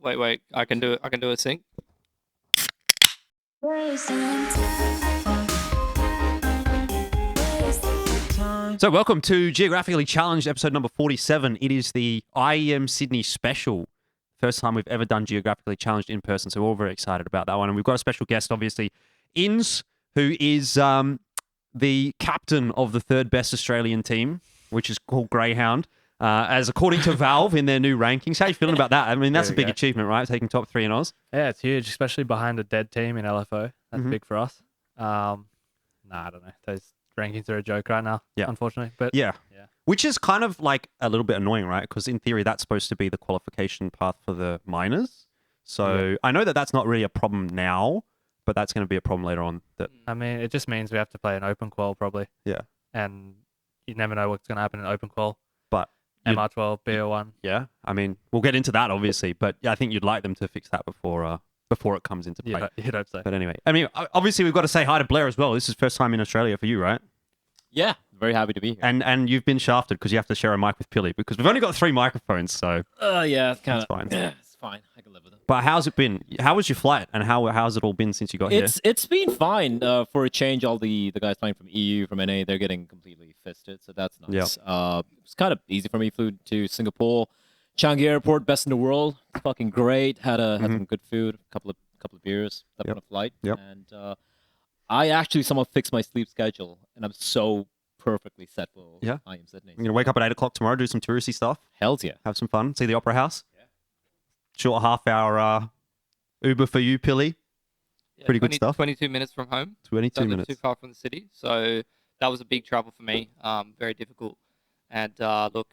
Wait. I can do a sync. So welcome to Geographically Challenged, episode number 47. It is the IEM Sydney special. First time we've ever done Geographically Challenged in person, so we're all very excited about that one. And we've got a special guest, obviously, Ins, who is the captain of the third best Australian team, which is called Grayhound, as according to Valve in their new rankings. How are you feling about that? I mean, that's a big achievement, right? Taking top 3 in Oz. Yeah, it's huge, especially behind a dead team in LFO. That's big for us. I don't know. Those rankings are a joke right now, unfortunately. But yeah. Which is kind of like a little bit annoying, right? Because in theory, that's supposed to be the qualification path for the minors. So I know that that's not really a problem now, but that's going to be a problem later on. I mean, it just means we have to play an open qual probably. Yeah. And you never know what's going to happen in open qual. But MR12 Bo1s. Yeah. I mean, we'll get into that, obviously. But yeah, I think you'd like them to fix that before it comes into play. You'd hope so. But anyway, I mean, obviously, we've got to say hi to Bleh as well. This is first time in Australia for you, right? Yeah, very happy to be here. And you've been shafted because you have to share a mic with Pilly because we've only got 3 microphones, so yeah, it's kind of fine. Yeah, it's fine. I can live with it. But how's it been? How was your flight, and how's it all been since you got here? It's been fine. For a change, all the guys flying from EU, from NA, they're getting completely fisted, so that's nice. It's kind of easy for me. Flew to Singapore, Changi Airport, best in the world. Fucking great. Had some good food, a couple of beers. That on a flight, and I actually somewhat fixed my sleep schedule, and I'm so perfectly set for IEM Sydney. You're gonna wake up at 8 o'clock tomorrow, do some touristy stuff. Hells yeah. Have some fun. See the Opera House. Yeah. Short half-hour Uber for you, Pilly. Yeah, Pretty good stuff. 22 minutes from home. 22 minutes. Too far from the city, so that was a big travel for me. Very difficult. And look,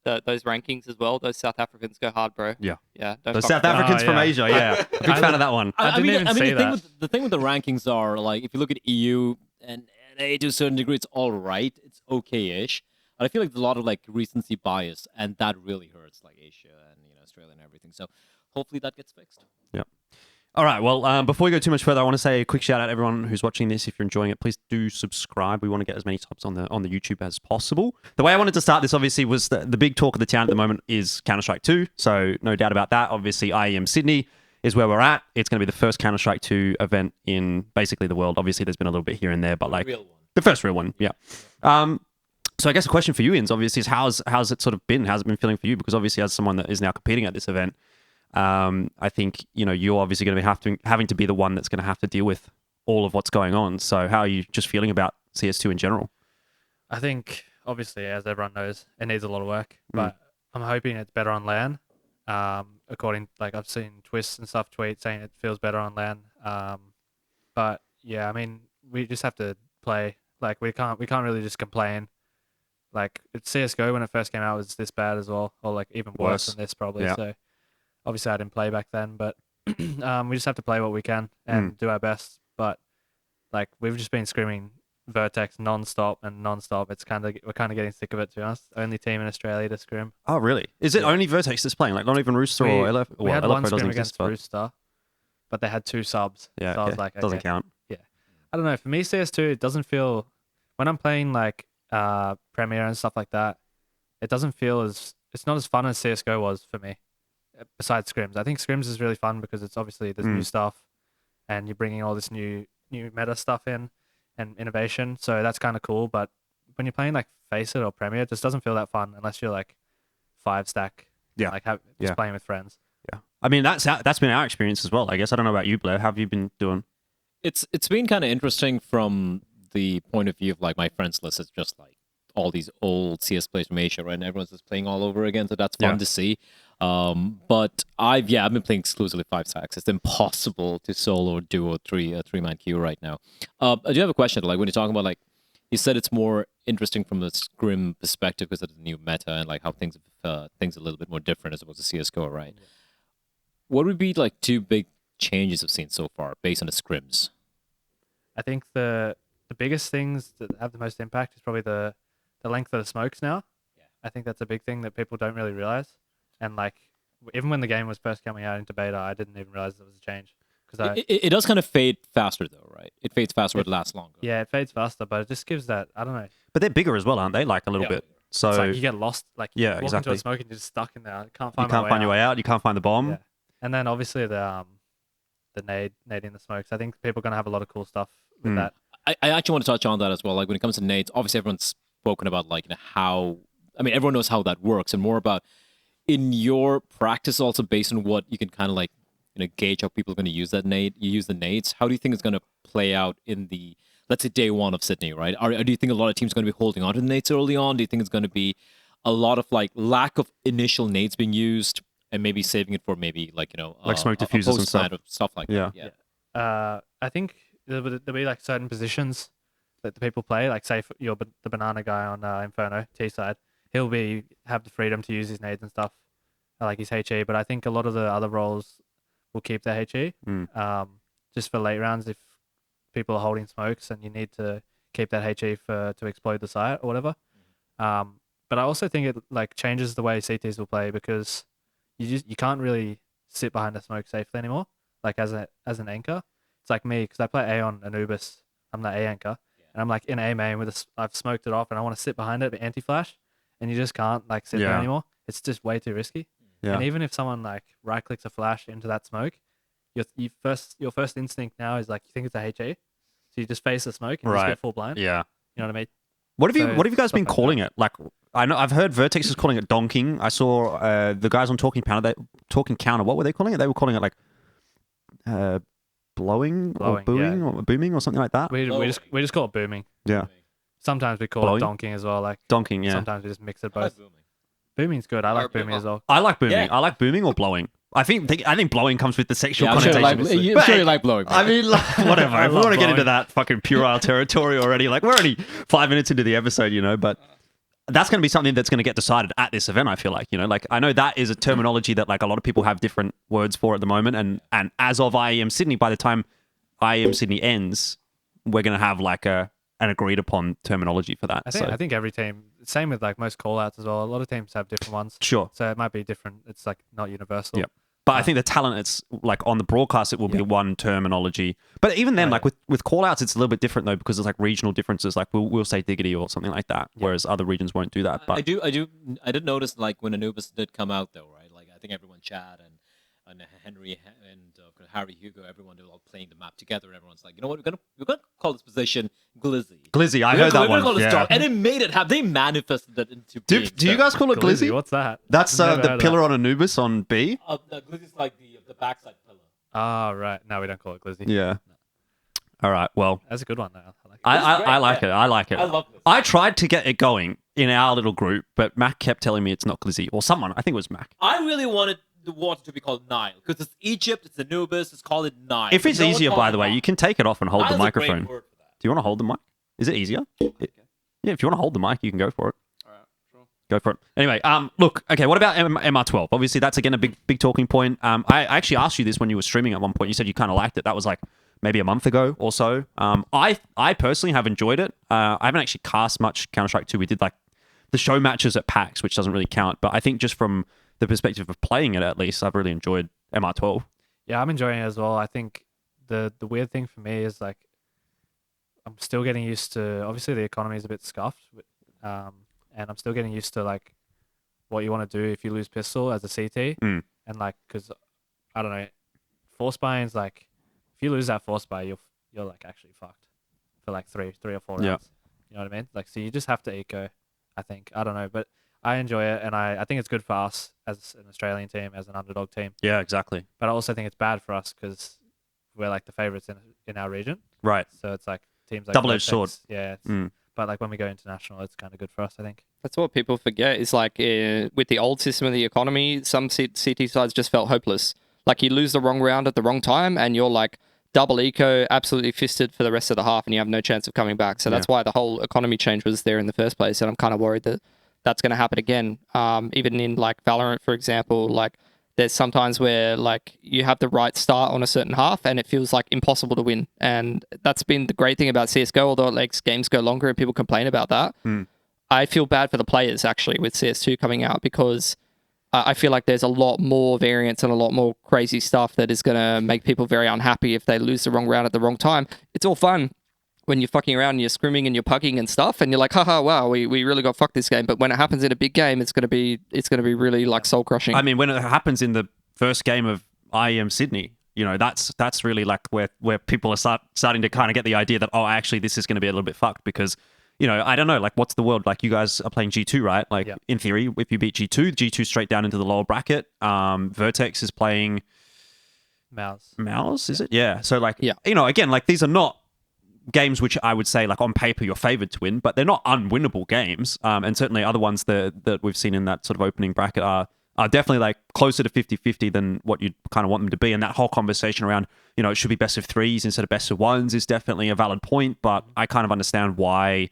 those rankings as well. Those South Africans go hard, bro. Yeah. Yeah. Those South Africans from Asia. Yeah. Big fan of that one. I mean, the thing with the rankings are like if you look at EU and NA to a certain degree, it's all right. It's okay-ish. But I feel like there's a lot of like recency bias, and that really hurts like Asia and Australia and everything. So hopefully that gets fixed. Yeah. All right. Well, before we go too much further, I want to say a quick shout out to everyone who's watching this. If you're enjoying it, please do subscribe. We want to get as many subs on the YouTube as possible. The way I wanted to start this, obviously, was the big talk of the town at the moment is Counter-Strike 2. So no doubt about that. Obviously, IEM Sydney is where we're at. It's going to be the first Counter-Strike 2 event in basically the world. Obviously, there's been a little bit here and there, but like real one. The first real one. Yeah. So I guess the question for you, Ins, obviously, is how's it sort of been? How's it been feeling for you? Because obviously, as someone that is now competing at this event, I think you're obviously going to be having to be the one that's going to have to deal with all of what's going on. So how are you just feeling about CS2 in general? I think, obviously, as everyone knows, it needs a lot of work, but I'm hoping it's better on LAN. Like I've seen Twists and stuff tweet saying it feels better on LAN. But yeah, I mean, we just have to play. Like we can't really just complain. Like CS:GO when it first came out was this bad as well, or like even worse than this probably. Yeah. So obviously I didn't play back then, but we just have to play what we can and do our best. But like we've just been screaming Vertex non-stop. It's we're kind of getting sick of it, to be honest. Only team in Australia to scrim. Oh really? Is it only Vertex that's playing? Like not even Rooster or LF? We had one scrim against Rooster, but they had 2 subs. Yeah, so I was like, okay. Doesn't count. Yeah, I don't know. For me, CS2 it doesn't feel when I'm playing like Premier and stuff like that. It doesn't feel it's not as fun as CS:GO was for me. Besides scrims, I think scrims is really fun because it's obviously there's new stuff, and you're bringing all this new meta stuff in and innovation. So that's kind of cool. But when you're playing like Faceit or Premier, it just doesn't feel that fun unless you're like 5-stack. Yeah, like just playing with friends. Yeah, I mean that's been our experience as well. I guess I don't know about you, Bleh. How have you been doing? It's been kind of interesting from the point of view of like my friends list is just like all these old CS players from Asia, right? And everyone's just playing all over again, so that's fun to see. But I've been playing exclusively 5-stacks. It's impossible to solo or duo a 3-man queue right now. I do have a question. Like when you're talking about like you said, it's more interesting from the scrim perspective because of the new meta and like how things a little bit more different as opposed to CS:GO, right? Yeah. What would be like 2 big changes I've seen so far based on the scrims? I think the biggest things that have the most impact is probably the length of the smokes now. Yeah. I think that's a big thing that people don't really realize. And like, even when the game was first coming out into beta, I didn't even realize there was a change. It does kind of fade faster though, right? It fades faster, it lasts longer. Yeah, it fades faster, but it just gives that, I don't know. But they're bigger as well, aren't they? Like a little bit. So it's like you get lost. Like Yeah, you walk exactly. into a smoke and you're just stuck in there. Can't you find can't find your way out. You can't find the bomb. Yeah. And then obviously the nade in the smokes. I think people are gonna have a lot of cool stuff with that. I actually want to touch on that as well. Like when it comes to nades, obviously everyone's spoken about like how. I mean, everyone knows how that works, and more about in your practice also based on what you can kind of like gauge how people are going to use that nade. You use the nades. How do you think it's going to play out in the let's say day one of Sydney, right? Do you think a lot of teams are going to be holding on to the nades early on? Do you think it's going to be a lot of like lack of initial nades being used and maybe saving it for maybe like like smoke diffusers and stuff. Stuff like that? Yeah. I think there'll be like certain positions that the people play. Like say you're the banana guy on Inferno T side, he'll have the freedom to use his nades and stuff, like his HE. But I think a lot of the other roles will keep their HE, just for late rounds if people are holding smokes and you need to keep that HE to explode the site or whatever. But I also think it like changes the way CTs will play because you can't really sit behind the smoke safely anymore. Like as an anchor, it's like me because I play A on Anubis. I'm the A anchor, and I'm like in A main I've smoked it off, and I want to sit behind it, but anti-flash, and you just can't like sit there anymore. It's just way too risky. Yeah. And even if someone like right clicks a flash into that smoke, your first instinct now is like you think it's a HE, so you just face the smoke and just get full blind. Yeah, you know what I mean. What have you guys been calling it? Like I know I've heard Vertex is calling it donking. I saw the guys on Talking Counter. What were they calling it? They were calling it like blowing or booing or booming or something like that. We just call it booming. Yeah. Sometimes we call it donking as well. Like donking. Yeah. Sometimes we just mix it both. Booming's good. I like booming as well. I like booming. Yeah. I like booming or blowing. I think blowing comes with the sexual connotation. I'm sure you like blowing. I mean, like, whatever. If we want to get into that fucking puerile territory already, like we're only 5 minutes into the episode, but that's going to be something that's going to get decided at this event. I feel like, like I know that is a terminology that like a lot of people have different words for at the moment, and as of IEM Sydney, by the time IEM Sydney ends, we're going to have like an agreed upon terminology for that. I think every team, same with like most call-outs as well. A lot of teams have different ones. Sure. So it might be different. It's like not universal. Yeah. But I think the talent, it's like on the broadcast, it will be one terminology. But even then, like with call-outs, it's a little bit different though, because there's like regional differences. Like we'll say diggity or something like that, whereas other regions won't do that. But I did notice like when Anubis did come out though, right? Like I think everyone, Chad and Henry and Harry, Hugo, everyone, they were all playing the map together. And everyone's like, you know what, we're gonna call this position Glizzy. Glizzy, I heard that one. Yeah. And it made it happen. They manifested that into being. Do you guys call it Glizzy? What's that? That's the pillar on Anubis on B. Glizzy's like the backside pillar. Ah, right. No, we don't call it Glizzy. Yeah. No. All right. Well, that's a good one. Though. I like it. I like it. I love this. I tried to get it going in our little group, but Mac kept telling me it's not Glizzy, or someone. I think it was Mac. I really wanted the water to be called Nile because it's Egypt, it's Anubis, it's called Nile. If it's easier, by the way, you can take it off and hold the microphone. Do you want to hold the mic? Is it easier? Okay. Yeah, if you want to hold the mic, you can go for it. All right, sure. Go for it. Anyway, look, okay, what about MR12? Obviously, that's again a big talking point. I actually asked you this when you were streaming at one point. You said you kind of liked it. That was like maybe a month ago or so. I personally have enjoyed it. I haven't actually cast much Counter-Strike 2. We did like the show matches at PAX, which doesn't really count. But I think just from the perspective of playing it, at least, I've really enjoyed MR12. Yeah, I'm enjoying it as well. I think the weird thing for me is like I'm still getting used to. Obviously, the economy is a bit scuffed, and I'm still getting used to like what you want to do if you lose pistol as a CT, and like because I don't know, force buying's like if you lose that force buy, you're like actually fucked for like three or four rounds. Yeah. You know what I mean? Like so, you just have to eco. I think I don't know, but I enjoy it, and I think it's good for us as an Australian team, as an underdog team. Yeah, exactly. But I also think it's bad for us because we're like the favorites in our region. Right. So it's like teams like double-edged sword. Yeah. But like when we go international, it's kind of good for us, I think. That's what people forget is like with the old system of the economy, some CT sides just felt hopeless. Like you lose the wrong round at the wrong time and you're like double eco, absolutely fisted for the rest of the half and you have no chance of coming back. So that's why the whole economy change was there in the first place. And I'm kind of worried that that's going to happen again. Even in like Valorant, for example, like there's sometimes where like you have the right start on a certain half and it feels like impossible to win. And that's been the great thing about CSGO, although it makes games go longer and people complain about that. I feel bad for the players actually with CS2 coming out because I feel like there's a lot more variance and a lot more crazy stuff that is going to make people very unhappy if they lose the wrong round at the wrong time. It's all fun when you're fucking around and you're scrimming and you're pugging and stuff, and you're like, haha, wow, we really got fucked this game. But when it happens in a big game, it's gonna be really like soul crushing. I mean, when it happens in the first game of IEM Sydney, you know, that's really like where people are starting to kind of get the idea that, oh, actually, this is going to be a little bit fucked because, you know, I don't know, like, what's the world? Like, you guys are playing G2, right? Like, in theory, if you beat G2 straight down into the lower bracket. Vertex is playing Mouse, is it? Yeah. So, like, you know, again, like, these are not games which I would say, like, on paper you're favored to win, but they're not unwinnable games. And certainly other ones that we've seen in that sort of opening bracket are definitely like closer to 50-50 than what you'd kind of want them to be. And that whole conversation around, you know, it should be best of threes instead of best of ones is definitely a valid point, but I kind of understand why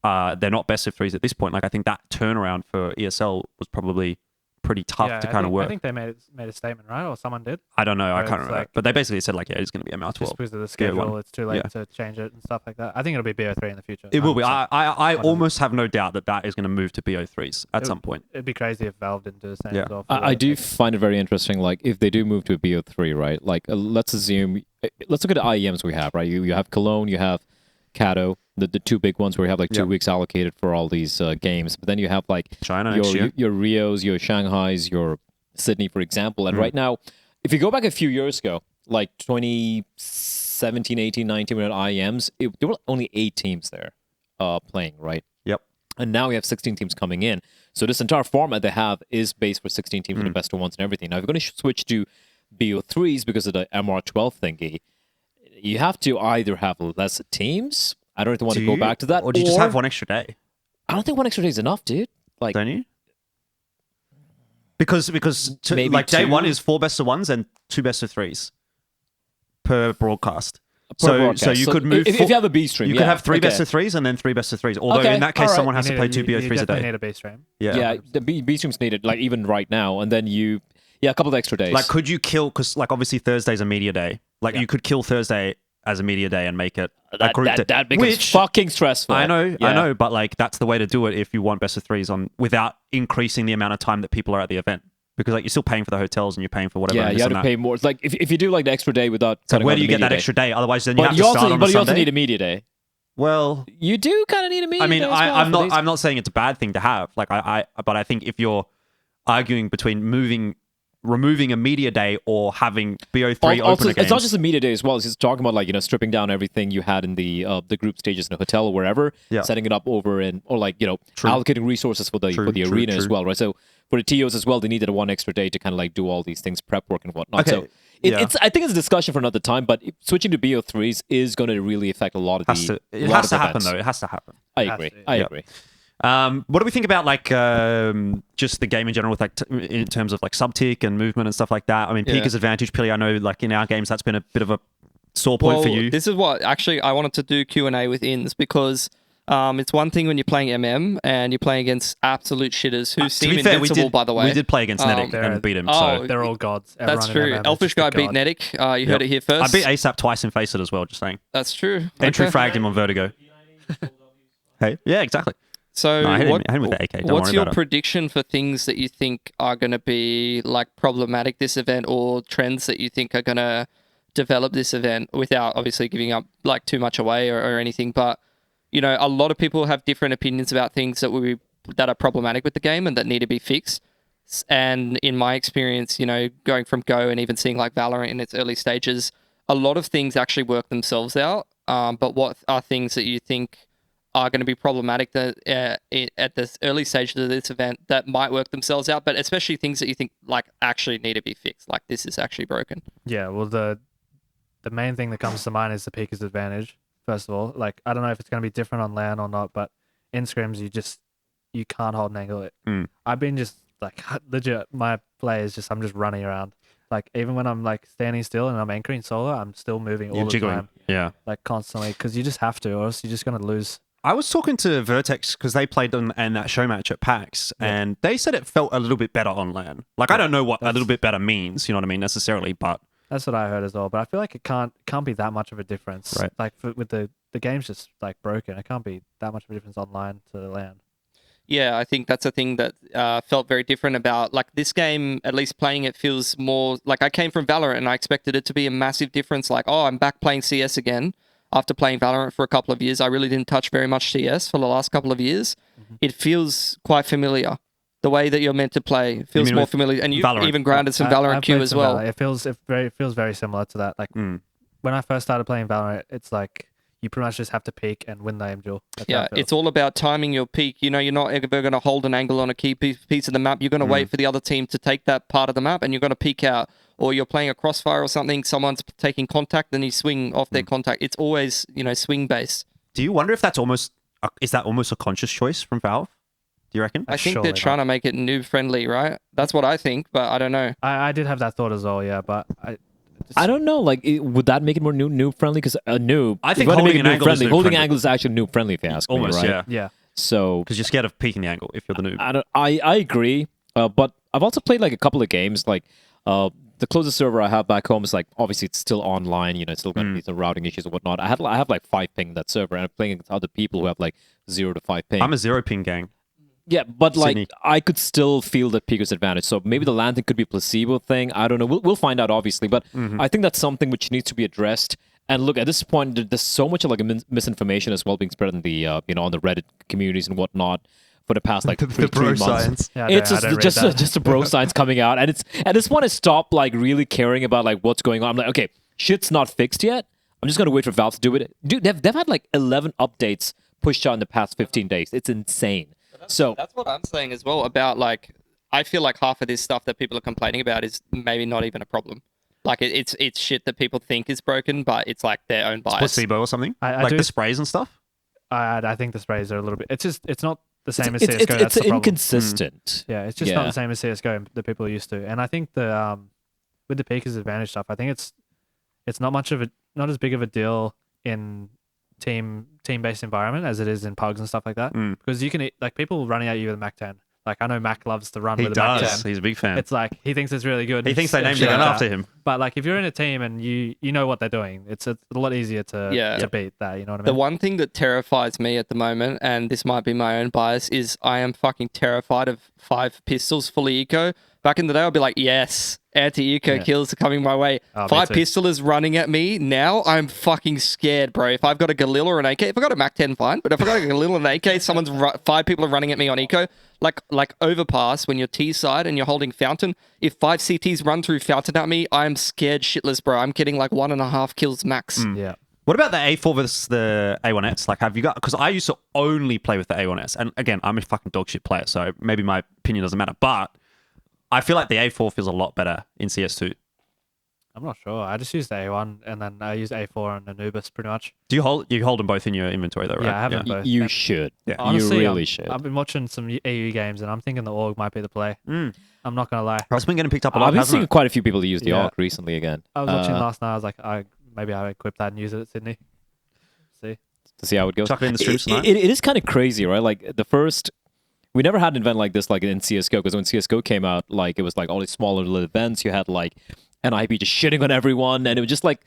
they're not best of threes at this point. Like, I think that turnaround for ESL was probably pretty tough to kind of work. I think they made a statement, right? Or someone did? I don't know. I can't remember. Like, but they basically said, like, yeah, it's going to be MR12. Just because of the schedule, it's too late to change it and stuff like that. I think it'll be BO3 in the future. It will be. I almost have no doubt that is going to move to BO3s at some point. It'd be crazy if Valve didn't do the same as well. I do find it very interesting, like, if they do move to a BO3, right? Like, let's look at the IEMs we have, right? You have Cologne, you have Kato, the two big ones where you have like 2 weeks allocated for all these games. But then you have like China, your Rios, your Shanghais, your Sydney, for example. And right now, if you go back a few years ago, like 2017, 18, 19, we had IEMs, there were only 8 teams there playing, right? Yep. And now we have 16 teams coming in. So this entire format they have is based for 16 teams with the best of ones and everything. Now, if you're going to switch to BO3s because of the MR12 thingy, you have to either have less teams. I don't know if you want to go back to that. Or do you just have one extra day? I don't think one extra day is enough, dude. Like, don't you? Because like day 1 is 4 best of ones and 2 best of threes per broadcast. So you could move. If you have a B stream, you could have 3 best of threes and then 3 best of threes. Although in that case, someone has to play 2 BO3s a day. You definitely need a B stream. Yeah, the B stream's needed, like even right now, and then a couple of extra days. Like, could you kill? Because like obviously Thursday's a media day. Like you could kill Thursday as a media day and make it a group day. That becomes fucking stressful. I know, but like that's the way to do it if you want best of threes on without increasing the amount of time that people are at the event. Because like you're still paying for the hotels and you're paying for whatever. Yeah, you have to pay more. It's like if you do like the extra day without. So where do you get that extra day? Otherwise, then you have to start on a Sunday. But you also need a media day. Well, you do kind of need a media day. I mean, I'm not saying it's a bad thing to have. Like but I think if you're arguing between removing a media day or having BO3 opener games. It's not just a media day as well. It's just talking about like, stripping down everything you had in the group stages in a hotel or wherever, setting it up over or like, allocating resources for the arena as well, right? So for the TOs as well, they needed 1 extra day to kind of like do all these things, prep work and whatnot. Okay. So I think it's a discussion for another time, but switching to BO3s is going to really affect a lot of it has to happen, though. It has to happen. I agree. What do we think about like just the game in general, with like in terms of like sub-tick and movement and stuff like that? I mean, Pika's advantage, Pili, I know like in our games that's been a bit of a sore point for you. This is what actually I wanted to do Q&A with Ins because it's one thing when you're playing MM and you're playing against absolute shitters who seem invincible, by the way. We did play against Nade and beat him. So they're all gods. That's true. Elfishguy beat Nade. You heard it here first. I beat ASAP twice in Faceit as well, just saying. That's true. Entry fragged him on Vertigo. Hey, yeah, exactly. So no, I hit him with the AK. What's your prediction for things that you think are going to be like problematic this event, or trends that you think are going to develop this event, without obviously giving up like too much away or anything? But a lot of people have different opinions about things that are problematic with the game and that need to be fixed. And in my experience, going from Go and even seeing like Valorant in its early stages, a lot of things actually work themselves out. But what are things that you think are going to be problematic at this early stage of this event that might work themselves out, but especially things that you think like actually need to be fixed, like this is actually broken? Yeah, well, the main thing that comes to mind is the Pika's advantage. First of all, like I don't know if it's going to be different on LAN or not, but in scrims you can't hold an angle. I've been just like legit. My play is I'm just running around. Like even when I'm like standing still and I'm anchoring solo, I'm still moving all the time. Yeah, like constantly, because you just have to, or else you're just going to lose. I was talking to Vertex because they played in that show match at PAX, and they said it felt a little bit better on LAN. Like I don't know what a little bit better means, you know what I mean, necessarily, but that's what I heard as well. But I feel like it can't be that much of a difference. Right. Like with the game's just like broken. It can't be that much of a difference on LAN to the LAN. Yeah, I think that's a thing that felt very different about like this game. At least playing it feels more like I came from Valorant and I expected it to be a massive difference. Like, oh, I'm back playing CS again. after playing Valorant for a couple of years. I really didn't touch very much CS for the last couple of years. It feels quite familiar. The way that you're meant to play feels more familiar, and you've Valorant? even grounded some Valorant I've Q played as some well. Valorant. It feels very similar to that. Like when I first started playing Valorant, it's like you pretty much just have to peek and win the aim duel. That's how it feels. It's all about timing your peak. You know, you're not ever going to hold an angle on a key piece of the map. You're going to wait for the other team to take that part of the map, and you're going to peek out. Or you're playing a crossfire or something, someone's taking contact, then you swing off their contact. It's always, swing based. Do you wonder if that's almost a conscious choice from Valve? Do you reckon? I think Surely they're trying to make it noob friendly, right? That's what I think, but I don't know. I did have that thought as well, yeah, but I don't know. Like, would that make it more noob friendly? Because a noob, I think if you wanna holding make it an angle noob-friendly, is noob holding friendly. angle is actually noob friendly. If you ask Almost, me, right? yeah. So Because you're scared of peeking the angle if you're the noob. I agree, but I've also played like a couple of games. Like the closest server I have back home is like obviously it's still online. It's still going to be some routing issues and whatnot. I have like 5 ping that server, and I'm playing against other people who have like 0 to 5 ping. I'm a 0 ping gang. Yeah, but like Sydney. I could still feel the Pico's advantage. So maybe the land thing could be a placebo thing. I don't know. We'll find out obviously, but I think that's something which needs to be addressed. And look, at this point, there's so much like misinformation as well being spread in the on the Reddit communities and whatnot for the past like three bro months. science. Yeah, It's I don't read that. just a bro science coming out, and it's at this point I stopped like really caring about like what's going on. I'm like, okay, shit's not fixed yet. I'm just gonna wait for Valve to do it. Dude, they've had like 11 updates pushed out in the past 15 days. It's insane. So That's what I'm saying as well about like, I feel like half of this stuff that people are complaining about is maybe not even a problem. Like it's shit that people think is broken, but it's like their own bias. Placebo or something. I like do- the sprays and stuff. I think the sprays are a little bit. It's not the same as it's CS:GO. That's the problem. inconsistent. Yeah, it's just not Yeah. the same as CS:GO that people are used to. And I think the with the Peekers advantage stuff, I think it's not as big of a deal in team based environment as it is in pugs and stuff like that. Because you can like people running at you with a Mac 10. Like I know Mac loves to run He with a Mac 10. does. He's a big fan. It's like he thinks it's really good. He thinks they named shit the gun like after that. him. But like if you're in a team and you know what they're doing, it's a lot easier to beat that. You know what I The mean? one thing that terrifies me at the moment, and this might be my own bias, is I am fucking terrified of 5 pistols fully eco. Back in the day, I'd be like, yes, anti-eco kills are coming my way. Oh, me 5 too. pistolers running at me. Now I'm fucking scared, bro. If I've got a Galil or an AK, if I've got a Mac 10, fine. But if I've got a Galil and an AK, 5 people are running at me on eco. Like overpass when you're T side and you're holding fountain. If 5 CTs run through fountain at me, I'm scared shitless, bro. I'm getting like 1.5 kills max. Yeah. What about the A4 versus the A1S? Like, have you got? Because I used to only play with the A1S, and again, I'm a fucking dog shit player, so maybe my opinion doesn't matter. But I feel like the A4 feels a lot better in CS2. I'm not sure. I just use the A1 and then I use A4 and Anubis pretty much. Do you hold them both in your inventory though, right? Yeah, I have them both. You should. Yeah. Honestly, you really should. I've been watching some EU games and I'm thinking the AUG might be the play. I'm not gonna lie. It's been getting picked up a lot. I've been hasn't seeing it? quite a few people use the Yeah. AUG recently again. I was watching last night. I was like, maybe I would equip that and use it at Sydney. See, To see how it goes. Chuck it in the streams tonight. It is kind of crazy, right? Like the first, we never had an event like this, like in CS:GO, because when CS:GO came out, like it was like all these smaller little events. You had like NIP just shitting on everyone, and it was just like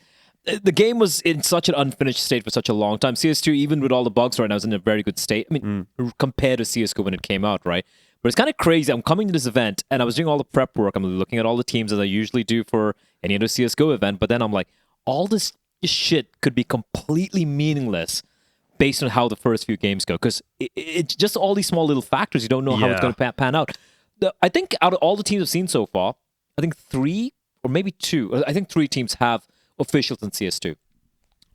the game was in such an unfinished state for such a long time. CS2, even with all the bugs right now, is in a very good state. I mean, compared to CS:GO when it came out, right? But it's kind of crazy. I'm coming to this event, and I was doing all the prep work. I'm looking at all the teams as I usually do for any other CS:GO event. But then I'm like, all this shit could be completely meaningless based on how the first few games go, because it's just all these small little factors. You don't know how it's going to pan out. I think out of all the teams I've seen so far, I think 3 or maybe 2. I think 3 teams have officials in CS2.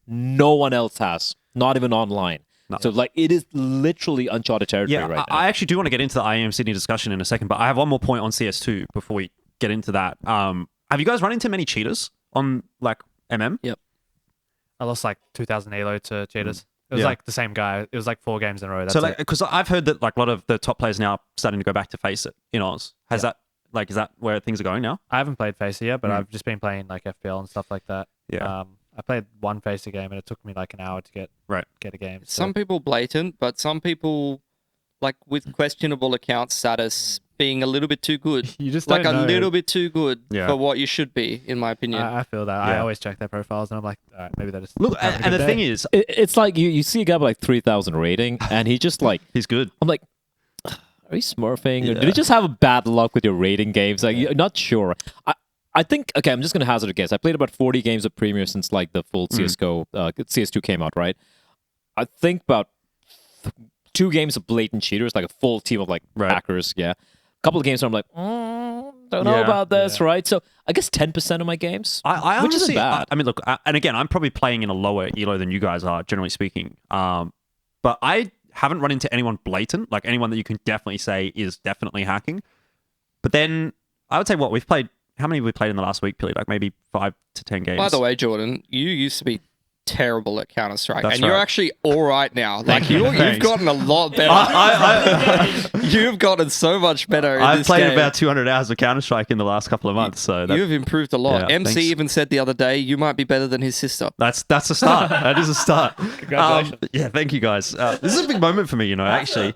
No one else has, not even online. No. So like it is literally uncharted territory right now. I actually do want to get into the IEM Sydney discussion in a second, but I have one more point on CS2 before we get into that. Have you guys run into many cheaters on like MM? Yep. I lost like 2,000 elo to cheaters. It was Yeah. like the same guy. It was like 4 games in a row. That's So like, it. because I've heard that like a lot of the top players now are starting to go back to Faceit in Oz. Is that where things are going now? I haven't played Faceit yet, but I've just been playing like FPL and stuff like that. Yeah. I played one Faceit game and it took me like an hour to get a game. So. Some people blatant, but some people like with questionable account status being a little bit too good. You just like don't a know. little bit too good Yeah. for what you should be, in my opinion. I feel that. I Yeah. always check their profiles and I'm like, all right, maybe they're just Look, having a and the good thing day. is, It's like you see a guy with like 3,000 rating, and he just like, he's good. I'm like, are you smurfing? Or Yeah. did you just have a bad luck with your rating games? Like, you're not sure. I think, okay, I'm just going to hazard a guess. I played about 40 games of Premier since like the full CSGO, CS2 came out, right? I think about 2 games of blatant cheaters, like a full team of like hackers, yeah. A couple of games where I'm like, don't know about this, right? So I guess 10% of my games, I which honestly, isn't bad. I mean, look, and again, I'm probably playing in a lower elo than you guys are, generally speaking. But I haven't run into anyone blatant, like anyone that you can definitely say is definitely hacking. But then I would say we've played. How many have we played in the last week, Pilly? Like maybe 5 to 10 games. By the way, Jordan, you used to be terrible at Counter-Strike, That's and you're right. actually all right now. Like you've gotten a lot better. You've gotten so much better. I've this played game. about 200 hours of Counter-Strike in the last couple of months, so You've improved a lot. Yeah, MC thanks. even said the other day you might be better than his sister. that's a start. That is a start. Congratulations. Yeah, thank you guys. This is a big moment for me, actually.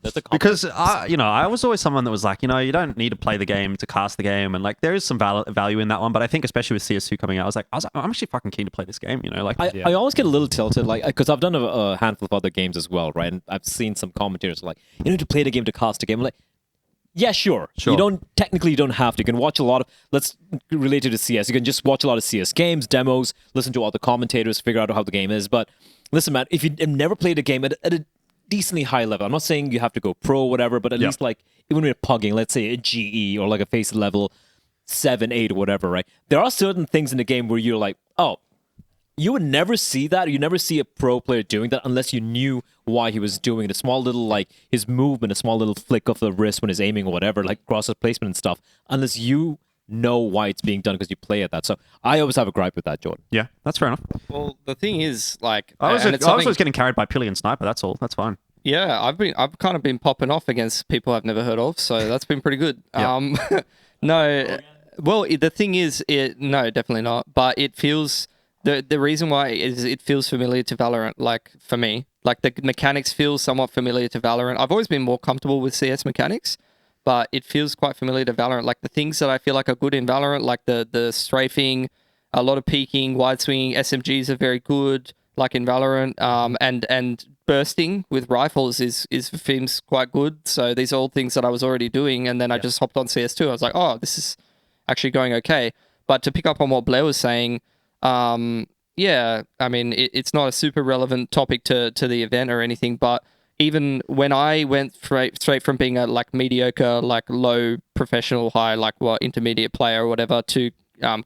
That's a compliment. Because I was always someone that was like, you don't need to play the game to cast the game, and like there is some value in that one. But I think especially with CS2 coming out, I was like, I'm actually fucking keen to play this game. I always get a little tilted, like, because I've done a handful of other games as well, right? And I've seen some commentators like, you need to play the game to cast the game. I'm like, yeah, sure. You don't have to. You can watch a lot of, let's relate it to CS. You can just watch a lot of CS games, demos, listen to all the commentators, figure out how the game is. But listen, man, if you've never played a game at a decently high level, I'm not saying you have to go pro or whatever, but at least like, even when you're pugging, let's say a GE or like a faceit level 7, 8 or whatever, right? There are certain things in the game where you're like, oh, you would never see that. You never see a pro player doing that unless you knew why he was doing it. A small little, like, his movement, a small little flick of the wrist when he's aiming or whatever, like crosser placement and stuff, unless you know why it's being done because you play at that. So I always have a gripe with that, Jordan. Yeah, that's fair enough. Well, the thing is, like, I was and always getting carried by Pilly and Sniper. That's all. That's fine. yeah, I've kind of been popping off against people I've never heard of, so that's been pretty good. No, well, the thing is, no, definitely not. But it feels the reason why is it feels familiar to Valorant. Like for me, like the mechanics feel somewhat familiar to Valorant. I've always been more comfortable with CS mechanics, but it feels quite familiar to Valorant. Like the things that I feel like are good in Valorant, like the strafing, a lot of peeking, wide swinging, SMGs are very good. Like in Valorant, and bursting with rifles seems quite good. So these are all things that I was already doing, and then I just hopped on CS2. I was like, oh, this is actually going okay. But to pick up on what Bleh was saying, yeah, I mean, it's not a super relevant topic to the event or anything, but even when I went straight from being a like mediocre, like low professional, high, like intermediate player or whatever to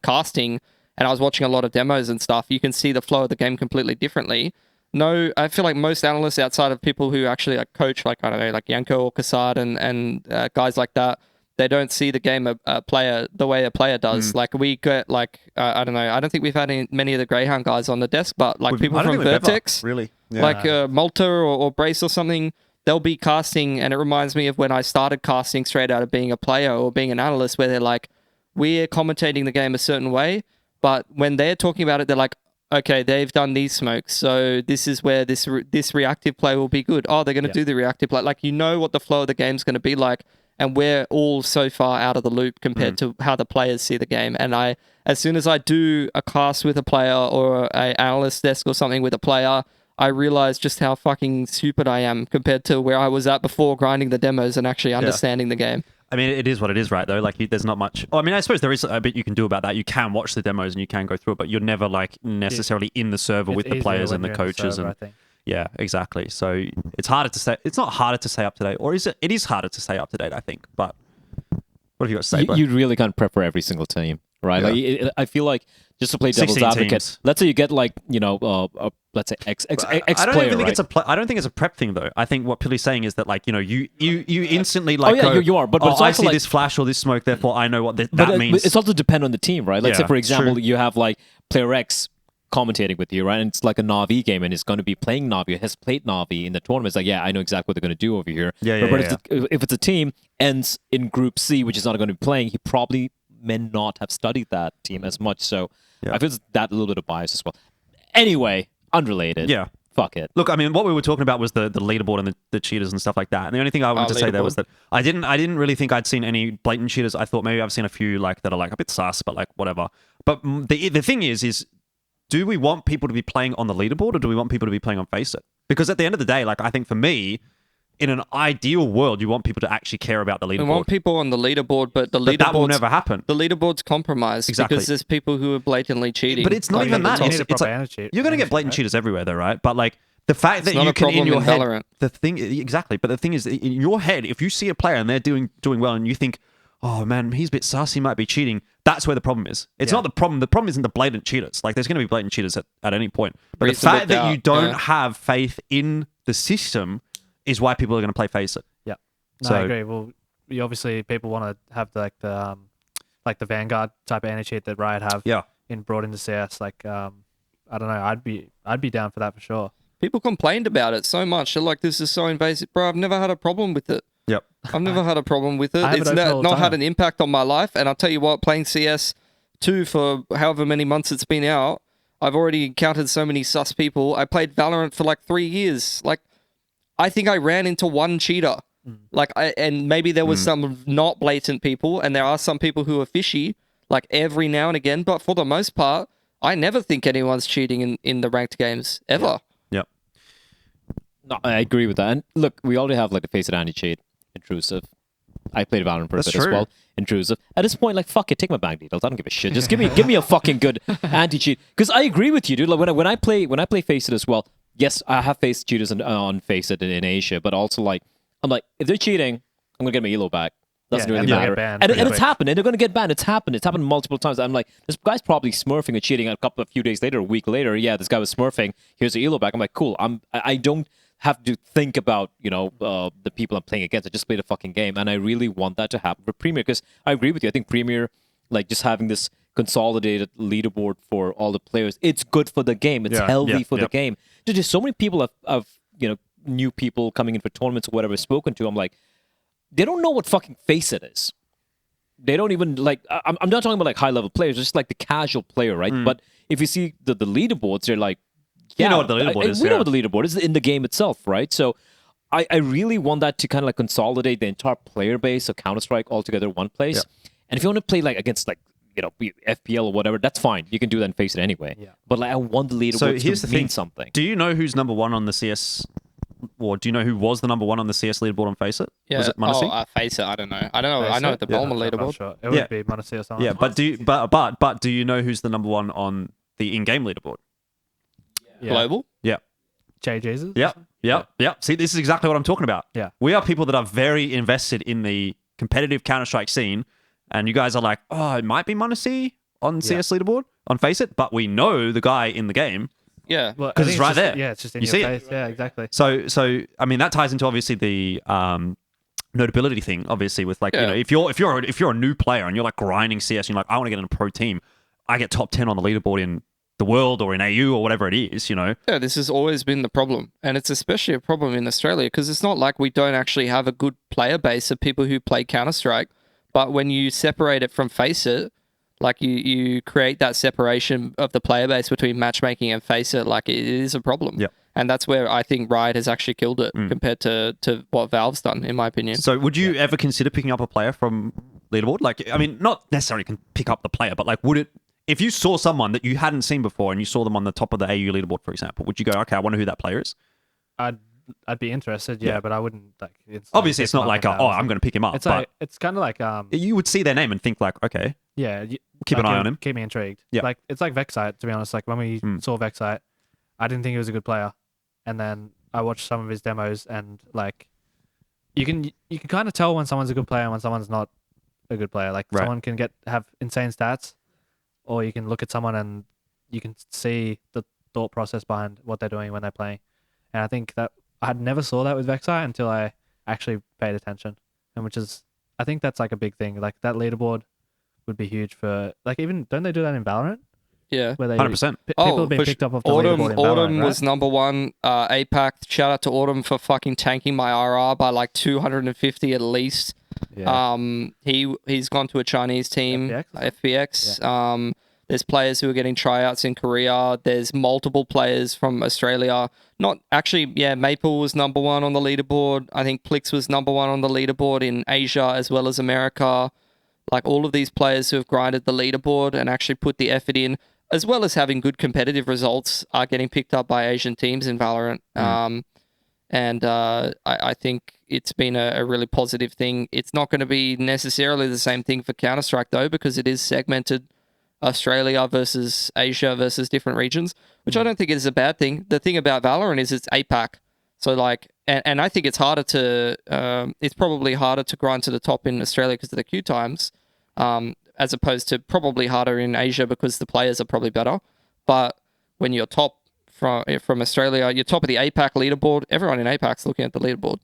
casting, and I was watching a lot of demos and stuff, you can see the flow of the game completely differently. No, I feel like most analysts outside of people who actually like coach, like, I don't know, like Yanko or Kassad and guys like that, they don't see the game a player the way a player does. Like we get like, I don't know, I don't think we've had many of the Grayhound guys on the desk, but like people from Vertex, really, like Malta or Brace or something, they'll be casting, and it reminds me of when I started casting straight out of being a player or being an analyst, where they're like, we're commentating the game a certain way, but when they're talking about it, they're like, okay, they've done these smokes, so this is where this reactive play will be good. Oh, they're going to do the reactive play. Like, you know what the flow of the game's going to be like, and we're all so far out of the loop compared to how the players see the game. And as soon as I do a cast with a player or a analyst desk or something with a player, I realize just how fucking stupid I am compared to where I was at before, grinding the demos and actually understanding the game. I mean, it is what it is, right, though? Like, there's not much... I mean, I suppose there is a bit you can do about that. You can watch the demos and you can go through it, but you're never, like, necessarily in the server with the players and the coaches. I think. Yeah, exactly. So it's harder to say... It's not harder to stay up to date, or is it? It is harder to stay up to date, I think. But what have you got to say, bro? You really can't prep for every single team, right? Yeah. Like, I feel like, just to play devil's advocate, teams. let's say you get, like, you know, let's say X I don't player, even think right? I don't think it's a prep thing, though. I think what Pilly's saying is that, like, you know, you instantly, like, you are, but it's I also see like, this flash or this smoke, therefore I know what that but means. it's also depend on the team, right? Like, say, for example, true. you have, like, player X commentating with you, right? And it's like a Na'Vi game, and it's going to be playing Na'Vi, has played Na'Vi in the tournament. It's like, yeah, I know exactly what they're going to do over here. But if it's a team ends in Group C, which is not going to be playing, he probably may not have studied that team as much. So I feel that a little bit of bias as well. Anyway, unrelated. Yeah. Fuck it. Look, I mean, what we were talking about was the leaderboard and the cheaters and stuff like that. And the only thing I wanted to say there was that I didn't really think I'd seen any blatant cheaters. I thought maybe I've seen a few like that are like a bit sus, but like whatever. But the thing is do we want people to be playing on the leaderboard, or do we want people to be playing on faceit? Because at the end of the day, like, I think for me, in an ideal world, you want people to actually care about the We leaderboard. want people on the leaderboard, but But that will never happen. The leaderboard's compromised Exactly. because there's people who are blatantly cheating. But it's not like even at the that. top. You need a It's proper like- anti-cheat. You're going to get blatant cheaters everywhere, though, right? But like the fact that not you a can in problem your in head, Valorant. the thing exactly. But the thing is, in your head, if you see a player and they're doing well, and you think, oh man, he's a bit sus, he might be cheating. That's where the problem is. It's Yeah. not the problem. The problem isn't the blatant cheaters. Like there's going to be blatant cheaters at any point. But the Reasonable fact that you doubt, don't yeah. have faith in the system is why people are going to play Faceit. Yeah. No, So- I agree. Well, obviously people want to have like the Vanguard type of anti-cheat that Riot have Yeah. brought into CS. Like, I don't know. I'd be down for that for sure. People complained about it so much. They're like, this is so invasive. Bro, I've never had a problem with it. Yep. I've never had a problem with it. I have It's it open all the not had time. an impact on my life. And I'll tell you what, playing CS2 for however many months it's been out, I've already encountered so many sus people. I played Valorant for like 3 years. Like, I think I ran into one cheater. And maybe there was some not blatant people, and there are some people who are fishy, like every now and again. But for the most part, I never think anyone's cheating in the ranked games, ever. Yep. No, I agree with that. And look, we already have like a faceit anti-cheat, intrusive. I played Valorant for a That's bit as true. well. Intrusive. At this point, like, fuck it, take my bank details. I don't give a shit. Just give me a fucking good anti-cheat. Because I agree with you, dude. Like when I play Faceit as well, yes, I have faced cheaters on Faceit in Asia, but also like I'm like, if they're cheating, I'm gonna get my elo back. Doesn't Yeah, really and they'll matter. get banned And pretty it's quick. happened, and they're gonna get banned. It's happened multiple times. I'm like, this guy's probably smurfing or cheating. A few days later, a week later, yeah, this guy was smurfing. Here's the elo back. I'm like, cool. I don't have to think about the people I'm playing against. I just play the fucking game, and I really want that to happen for Premier because I agree with you. I think Premier, like just having this consolidated leaderboard for all the players, it's good for the game. It's healthy for the game. Dude, there's so many people of new people coming in for tournaments or whatever spoken to. I'm like, they don't know what fucking Faceit is. They don't even like. I'm not talking about like high level players, just like the casual player, right? But if you see the leaderboards, they're like, You know what the leaderboard is, We know yeah. what the leaderboard is in the game itself, right? So I really want that to kind of like consolidate the entire player base of Counter-Strike all together in one place. Yeah. And if you want to play like against like FPL or whatever, that's fine. You can do that and face it anyway. Yeah. But like I want the leaderboard So here's to the mean thing. something. Do you know who's number one on the CS? Or do you know who was the number one on the CS leaderboard on Faceit? Yeah. Was it Muncie? Face it. I don't know. I know at the Bulma I'm not leaderboard. sure. It Yeah. would be Muncie or something. Yeah, but do you know who's the number one on the in-game leaderboard? Yeah. Global. Yeah. Jay Jesus. Yep. See, this is exactly what I'm talking about. Yeah. We are people that are very invested in the competitive Counter-Strike scene, and you guys are like, oh, it might be Muncie on CS leaderboard, on Faceit, but we know the guy in the game. Yeah. Well, I 'Cause think it's right just- there. Yeah, it's just in You your see it. face. Yeah, exactly. So I mean, that ties into obviously the notability thing, obviously, with like, Yeah. if you're a new player and you're like grinding CS and you're like, I want to get in a pro team, I get top 10 on the leaderboard in the world or in AU or whatever it is, Yeah, this has always been the problem. And it's especially a problem in Australia because it's not like we don't actually have a good player base of people who play Counter-Strike. But when you separate it from Faceit, like you create that separation of the player base between matchmaking and Faceit, like it is a problem. Yep. And that's where I think Riot has actually killed it compared to what Valve's done, in my opinion. So would you ever consider picking up a player from leaderboard? Like, I mean, not necessarily can pick up the player, but like, would it, if you saw someone that you hadn't seen before and you saw them on the top of the AU leaderboard, for example, would you go, okay, I wonder who that player is? I'd be interested, yeah, but I wouldn't like. Obviously, it's not like, I'm going to pick him up. It's but like it's kind of like you would see their name and think like, okay, yeah, keep an eye on him. Keep me intrigued. Yeah. Like it's like Vexite, to be honest. Like when we saw Vexite, I didn't think he was a good player, and then I watched some of his demos, and like you can kind of tell when someone's a good player and when someone's not a good player. Like Right. someone can have insane stats, or you can look at someone and you can see the thought process behind what they're doing when they're playing. And I think that I had never saw that with Vexite until I actually paid attention, and which is I think that's like a big thing. Like that leaderboard would be huge for like even don't they do that in Valorant Yeah. where they 100%. people have been for picked up off the Autumn, leaderboard in Autumn Valorant, was right? number one. APAC, shout out to Autumn for fucking tanking my RR by like 250 at least. Yeah. He's gone to a Chinese team, FPX? FPX. There's players who are getting tryouts in Korea. There's multiple players from Australia. Not actually, yeah, Maple was number one on the leaderboard. I think Plix was number one on the leaderboard in Asia as well as America. Like all of these players who have grinded the leaderboard and actually put the effort in, as well as having good competitive results, are getting picked up by Asian teams in Valorant. And I think it's been a really positive thing. It's not going to be necessarily the same thing for Counter-Strike, though, because it is segmented Australia versus Asia versus different regions, which I don't think is a bad thing. The thing about Valorant is it's APAC. So, like, and I think it's harder to, it's probably harder to grind to the top in Australia because of the queue times, as opposed to probably harder in Asia because the players are probably better. But when you're top from Australia, you're top of the APAC leaderboard. Everyone in APAC's looking at the leaderboard.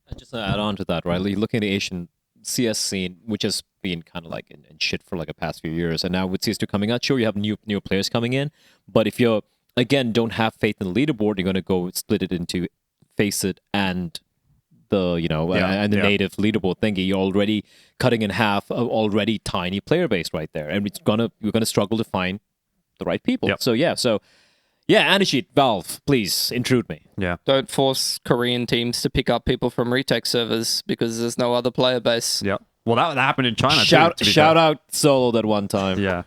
And just to add on to that, right? Looking at the Asian CS scene, which has been kind of like in shit for like the past few years, and now with CS2 coming out, sure, you have new players coming in, but if you're, again, don't have faith in the leaderboard, you're going to go split it into faceit and the, and the native leaderboard thingy. You're already cutting in half an already tiny player base right there, and you're gonna struggle to find the right people. Yep. Yeah, Anishit, Valve, please intrude me. Yeah. Don't force Korean teams to pick up people from retake servers because there's no other player base. Yeah. Well, that happened in China Shout too. To be fair. out Solo that one time. Yeah.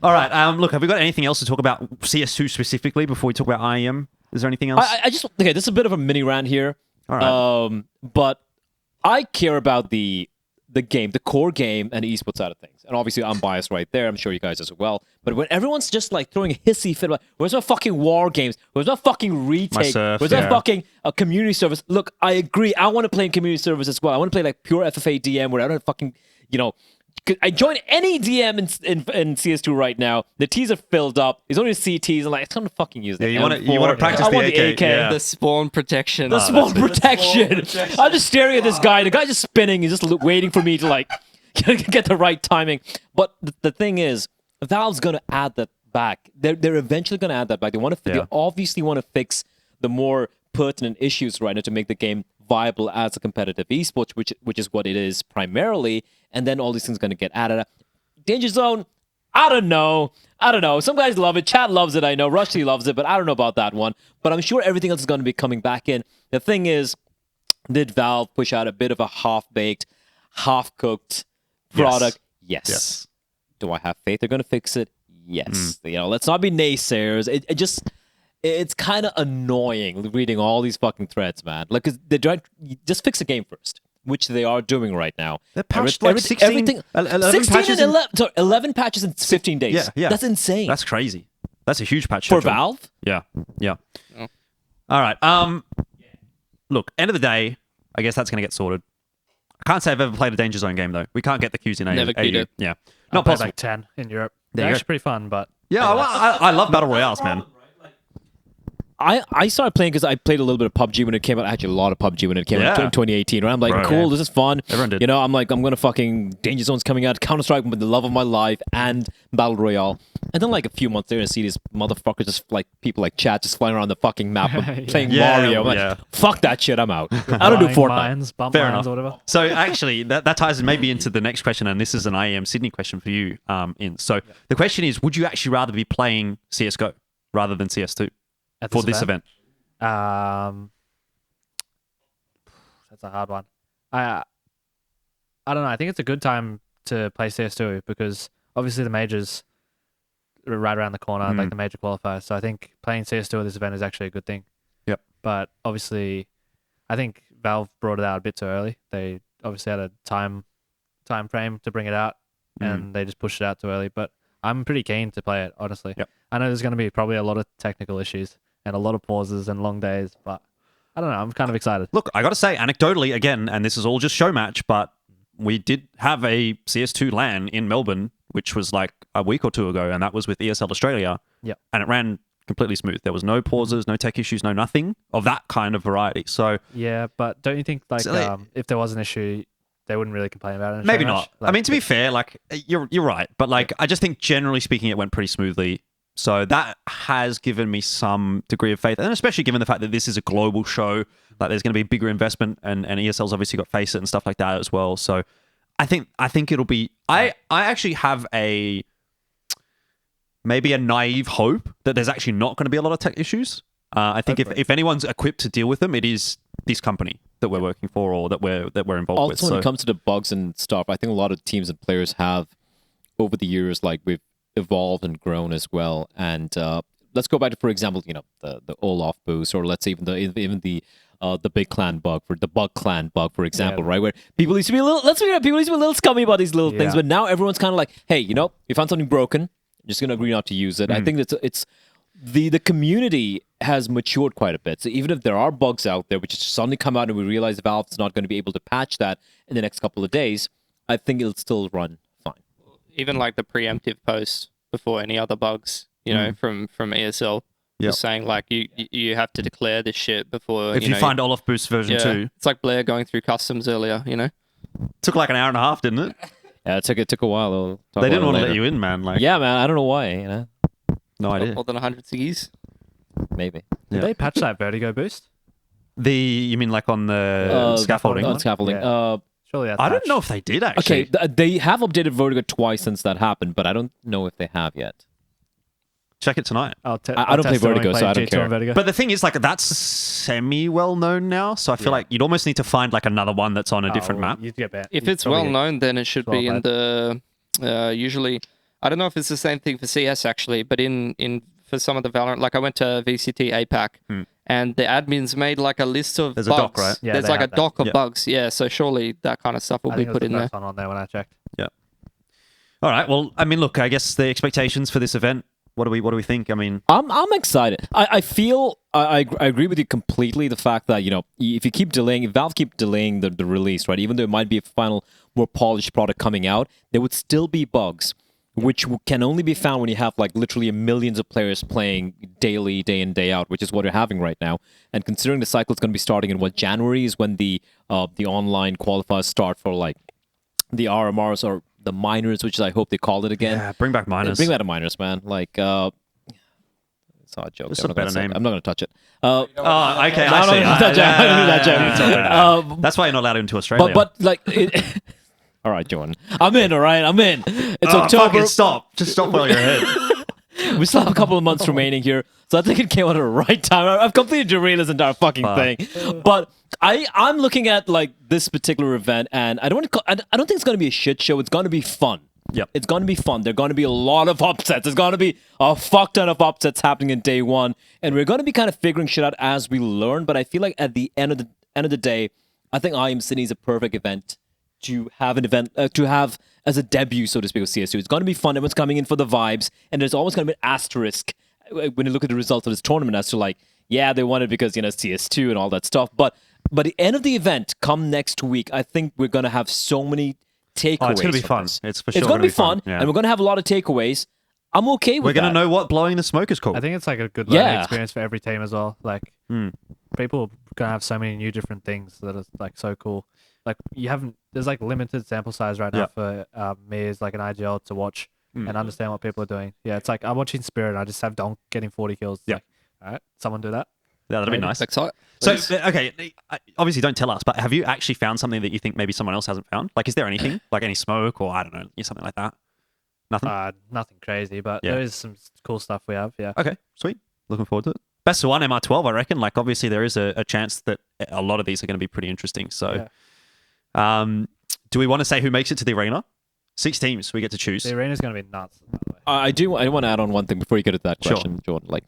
All right. Look, have we got anything else to talk about CS2 specifically before we talk about IEM? Is there anything else? I just okay. This is a bit of a mini rant here. All right. But I care about the game, the core game, and the esports side of things. And obviously, I'm biased right there. I'm sure you guys as well. But when everyone's just like throwing a hissy fit, like, where's my fucking war games? Where's my fucking retake? Where's my fucking community service? Look, I agree. I want to play in community service as well. I want to play like pure FFA DM where I don't fucking, I join any DM in CS2 right now. The T's are filled up. There's only CTs. I'm like, it's time to fucking use that. You want to practice I the want AK. the AK. Yeah. The spawn protection. The spawn protection. I'm just staring at this guy. The guy's just spinning. He's just waiting for me to like get the right timing. But the thing is, Valve's gonna add that back. They're eventually gonna add that back. They obviously want to fix the more pertinent issues right now to make the game viable as a competitive esports, which is what it is primarily. And then all these things are gonna get added. Danger Zone. I don't know. Some guys love it. Chat loves it. I know. Rushley loves it, but I don't know about that one. But I'm sure everything else is going to be coming back in. The thing is, did Valve push out a bit of a half-baked, half-cooked product? Yes. Do I have faith they're going to fix it? Yes. Let's not be naysayers. It's kind of annoying reading all these fucking threads, man. Like, 'cause they're trying, just fix the game first, which they are doing right now. They patched like 16, 11 16 patches and 11 patches in 15 days. Yeah. That's insane. That's crazy. That's a huge patch for schedule. Valve. Yeah. Oh. All right. Look, end of the day, I guess that's going to get sorted. I can't say I've ever played a Danger Zone game, though. We can't get the queues in Never queued AU. it. Yeah. I Not played possible. like 10 in Europe. There They're you actually pretty fun, but Yeah, I love Battle Royales, man. I started playing because I played a little bit of PUBG when it came out. Actually, a lot of PUBG when it came out in 2018. Right? I'm like, Bro, cool, this is fun. Everyone did. I'm like, I'm going to fucking Danger Zone's coming out, Counter-Strike with the love of my life, and Battle Royale. And then like a few months later, I see these motherfuckers just like people like chat just flying around the fucking map playing Mario. I'm like, fuck that shit, I'm out. I don't do Fortnite. Mines, bump Fair mines enough. or whatever. So actually, that ties maybe into the next question, and this is an IEM Sydney question for you. So the question is, would you actually rather be playing CS:GO rather than CS2 for this event? That's a hard one. I don't know. I think it's a good time to play CS2 because obviously the majors are right around the corner, like the major qualifiers. So I think playing CS2 at this event is actually a good thing. Yep. But obviously, I think Valve brought it out a bit too early. They obviously had a time frame to bring it out, and they just pushed it out too early. But I'm pretty keen to play it, honestly. Yep. I know there's going to be probably a lot of technical issues and a lot of pauses and long days, but I don't know. I'm kind of excited. Look, I got to say, anecdotally, again, and this is all just show match, but we did have a CS2 LAN in Melbourne, which was like a week or two ago, and that was with ESL Australia. Yep. And it ran completely smooth. There was no pauses, no tech issues, no nothing of that kind of variety. So Yeah, but don't you think if there was an issue, they wouldn't really complain about it? In maybe show not. match? Like, I mean, to be fair, like you're right, but like I just think generally speaking, it went pretty smoothly. So that has given me some degree of faith, and especially given the fact that this is a global show, like there's going to be bigger investment, and ESL's obviously got faceit and stuff like that as well. So I think it'll be. I actually have maybe a naive hope that there's actually not going to be a lot of tech issues. I think if anyone's equipped to deal with them, it is this company that we're working for or that we're involved with. Also, when it comes to the bugs and stuff, I think a lot of teams and players have over the years, like we've evolved and grown as well. And let's go back to, for example, the Olaf boost, or let's say even the the big clan bug, for the bug clan bug, for example, right? Where people used to be a little, people used to be a little scummy about these little things, but now everyone's kind of like, hey, you found something broken, I'm just gonna agree not to use it. I think it's the community has matured quite a bit. So even if there are bugs out there which just suddenly come out and we realize Valve's not going to be able to patch that in the next couple of days, I think it'll still run fine. Even like the preemptive post before any other bugs, from ESL. Just saying, like, you have to declare this shit before... If you find Olaf Boost version 2. It's like Bleh going through customs earlier, Took like an hour and a half, didn't it? Yeah, it took a while. They didn't want to let you in, man. Like, yeah, man, I don't know why, No idea. More than 100 ciggies. Maybe. Did they patch that vertigo boost? You mean like on the scaffolding? On scaffolding. Yeah. Surely that's I don't know if they did, actually. Okay, they have updated Vertigo twice since that happened, but I don't know if they have yet. Check it tonight. I don't play Vertigo, so I don't care. But the thing is, like, that's semi-well-known now, so I feel like you'd almost need to find, like, another one that's on a different map. You'd get banned. If it's well-known, then it should be in the... usually... I don't know if it's the same thing for CS, actually, but for some of the Valorant... Like, I went to VCT APAC, and the admins made, like, a list of bugs. There's a doc, right? Yeah, There's, like, a doc of Yeah. bugs. Yeah, so surely that kind of stuff will be put in there. One on there when I checked. Yeah. All right, well, I mean, look, I guess the expectations for this event, what do we think? I mean... I'm excited. I feel... I agree with you completely. The fact that, if you keep delaying... If Valve keep delaying the release, right, even though it might be a final, more polished product coming out, there would still be bugs, which can only be found when you have like literally millions of players playing daily, day in, day out, which is what you're having right now. And considering the cycle is going to be starting in January is when the online qualifiers start for like the RMRs or the minors, which I hope they call it again. Yeah, bring back minors. Bring back a minors, man. Like, it's not a joke. It's a better name. I'm not going to touch it. Okay, I see. I don't do that joke. That's why you're not allowed into Australia. But like... All right, Jordan. I'm in, all right? I'm in. It's October. Fucking stop. Just stop while you're ahead. We still have a couple of months remaining here, so I think it came out at the right time. I've completely derailed this entire fucking thing. But I'm looking at like this particular event, and I don't think it's going to be a shit show. It's going to be fun. Yep. It's going to be fun. There are going to be a lot of upsets. There's going to be a fuck ton of upsets happening in day one, and we're going to be kind of figuring shit out as we learn. But I feel like at the end of the day, I think IEM Sydney is a perfect event to have an event, to have as a debut, so to speak, of CS2. It's going to be fun. Everyone's coming in for the vibes, and there's always going to be an asterisk when you look at the results of this tournament as to like, yeah, they won it because, CS2 and all that stuff. But by the end of the event, come next week, I think we're going to have so many takeaways. It's going to be fun. It's for sure. It's going to be fun, yeah. and we're going to have a lot of takeaways. I'm okay with We're going that. to know what blowing the smoke is called. I think it's like a good learning experience for every team as well. Like, people are going to have so many new different things that are like so cool. Like there's like limited sample size right now for me as like an IGL to watch and understand what people are doing. Yeah, it's like I'm watching Spirit and I just have Donk getting 40 kills. Like, all right, someone do that. Yeah, that'd be nice. Exciting. So, okay, obviously don't tell us, but have you actually found something that you think maybe someone else hasn't found? Like, is there anything? Like any smoke or, I don't know, something like that? Nothing? Nothing crazy, but there is some cool stuff we have, yeah. Okay, sweet. Looking forward to it. Best of one, MR12, I reckon. Like, obviously there is a chance that a lot of these are going to be pretty interesting. So, do we want to say who makes it to the arena? 6 teams we get to choose. The arena's going to be nuts. I want to add on one thing before you get to that question, Jordan. Like,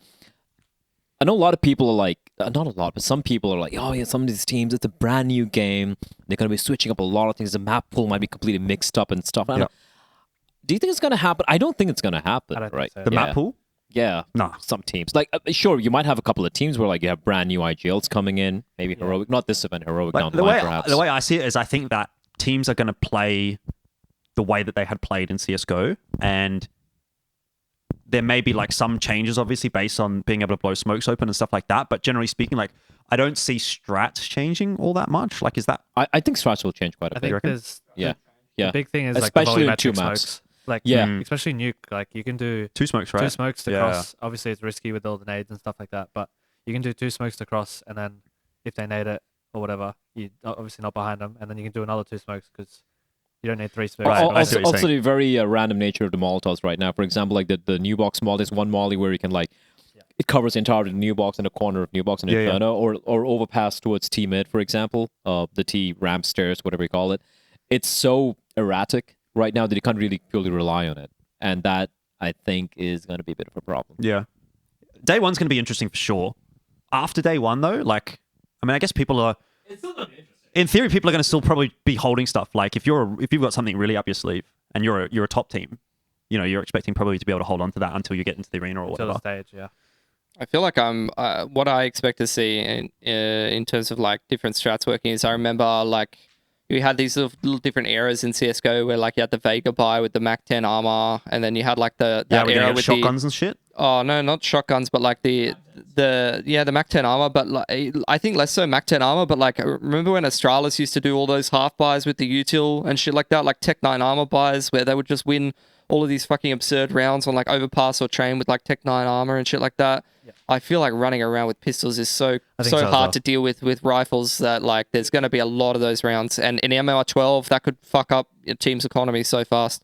I know a lot of people are like, not a lot, but some people are like, oh yeah, some of these teams, it's a brand new game. They're going to be switching up a lot of things. The map pool might be completely mixed up and stuff. Do you think it's going to happen? I don't think it's going to happen, I don't right? think so. The map pool? Yeah. No. Some teams. Like, sure, you might have a couple of teams where like you have brand new IGLs coming in, maybe Heroic, not this event, Heroic down the line perhaps. The way I see it is I think that teams are going to play the way that they had played in CSGO, and there may be like some changes obviously based on being able to blow smokes open and stuff like that, but generally speaking, like I don't see strats changing all that much. Like, is that... I think strats will change quite a bit. I think there's... Yeah. The big thing is especially like the in 2 maps. smokes. Like, especially nuke, like you can do 2 smokes, right? 2 smokes to cross. Obviously, it's risky with all the nades and stuff like that, but you can do 2 smokes to cross, and then if they nade it or whatever, you obviously not behind them, and then you can do another 2 smokes because you don't need 3 smokes. Right. Also, the very random nature of the Molotovs right now. For example, like the new box molly, there's one molly where you can like it covers the entire new box and a corner of new box and Inferno, or overpass towards T mid, for example, the T ramp stairs, whatever you call it. It's so erratic right now that you can't really purely rely on it. And that, I think, is going to be a bit of a problem. Yeah. Day 1's going to be interesting for sure. After day 1, though, like, I mean, I guess people are. In theory, people are going to still probably be holding stuff. Like if you've got something really up your sleeve and you're a top team, you know, you're expecting probably to be able to hold on to that until you get into the arena or Until whatever. the stage, yeah. I feel like what I expect to see in terms of like different strats working is I remember like you had these little different eras in CS:GO where like you had the Vega buy with the Mac 10 armor, and then you had like that era with shotguns and shit. Oh no, not shotguns, but like the Mac 10 armor, but like I think less so Mac 10 armor, but like remember when Astralis used to do all those half buys with the util and shit like that, like Tech 9 armor buys where they would just win all of these fucking absurd rounds on like overpass or train with like Tech 9 armor and shit like that. Yep. I feel like running around with pistols is so hard to deal with rifles that like there's going to be a lot of those rounds, and in MR12 that could fuck up your team's economy so fast.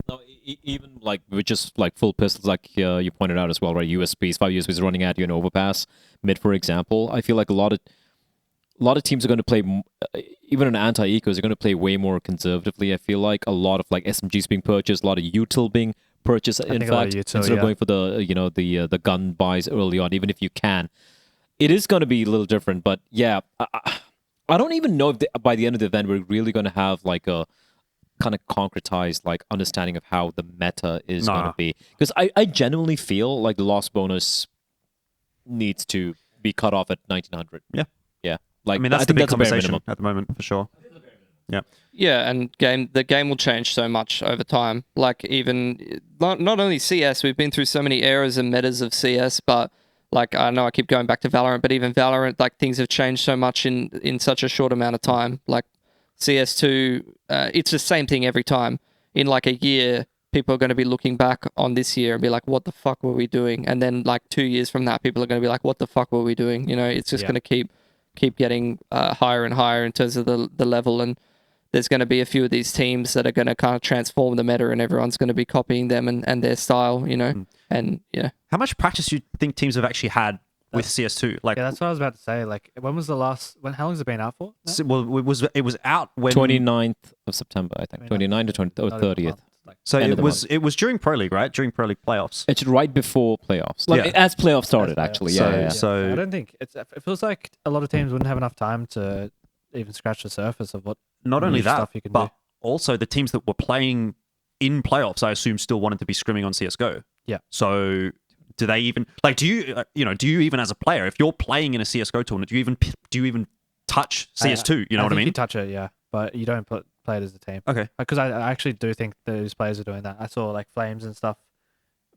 No, even like with just like full pistols, like you pointed out as well, right? USBs, 5 USBs running at you in overpass mid, for example. I feel like a lot of teams are going to play, even in anti-ecos, are going to play way more conservatively. I feel like a lot of like SMGs being purchased, a lot of util being purchased. In fact, instead of going for the the gun buys early on, even if you can, it is going to be a little different. But yeah, I don't even know if by the end of the event we're really going to have like a kind of concretized like understanding of how the meta is going to be, because I genuinely feel like the loss bonus needs to be cut off at 1900. Yeah. Like, I mean, that's the big conversation at the moment, for sure. Yeah. Yeah, and the game will change so much over time. Like even not only CS, we've been through so many eras and metas of CS, but like I know I keep going back to Valorant, but even Valorant, like things have changed so much in such a short amount of time. Like CS2, it's the same thing every time. In like a year, people are going to be looking back on this year and be like, what the fuck were we doing? And then like 2 years from that, people are going to be like, what the fuck were we doing? You know, it's just going to keep getting higher and higher in terms of the level, and there's going to be a few of these teams that are going to kind of transform the meta, and everyone's going to be copying them and their style, you know. And yeah, how much practice do you think teams have actually had with CS2? Like, yeah, that's what I was about to say. Like, when was the last? How long has it been out for? No? Well, it was out when 29th of September, I think. 29th to 30th. So it was during Pro League, right? During Pro League playoffs. It's right before playoffs. Like as playoffs started, actually. Yeah. So I don't think it feels like a lot of teams wouldn't have enough time to even scratch the surface of what. Not only that, stuff you can but do. Also the teams that were playing in playoffs, I assume, still wanted to be scrimming on CS:GO. Yeah. So do they even like? Do you even as a player, if you're playing in a CS:GO tournament, do you even touch CS2? You know what I mean? You touch it, yeah, but you don't play it as a team. Okay. Because I actually do think those players are doing that. I saw like Flames and stuff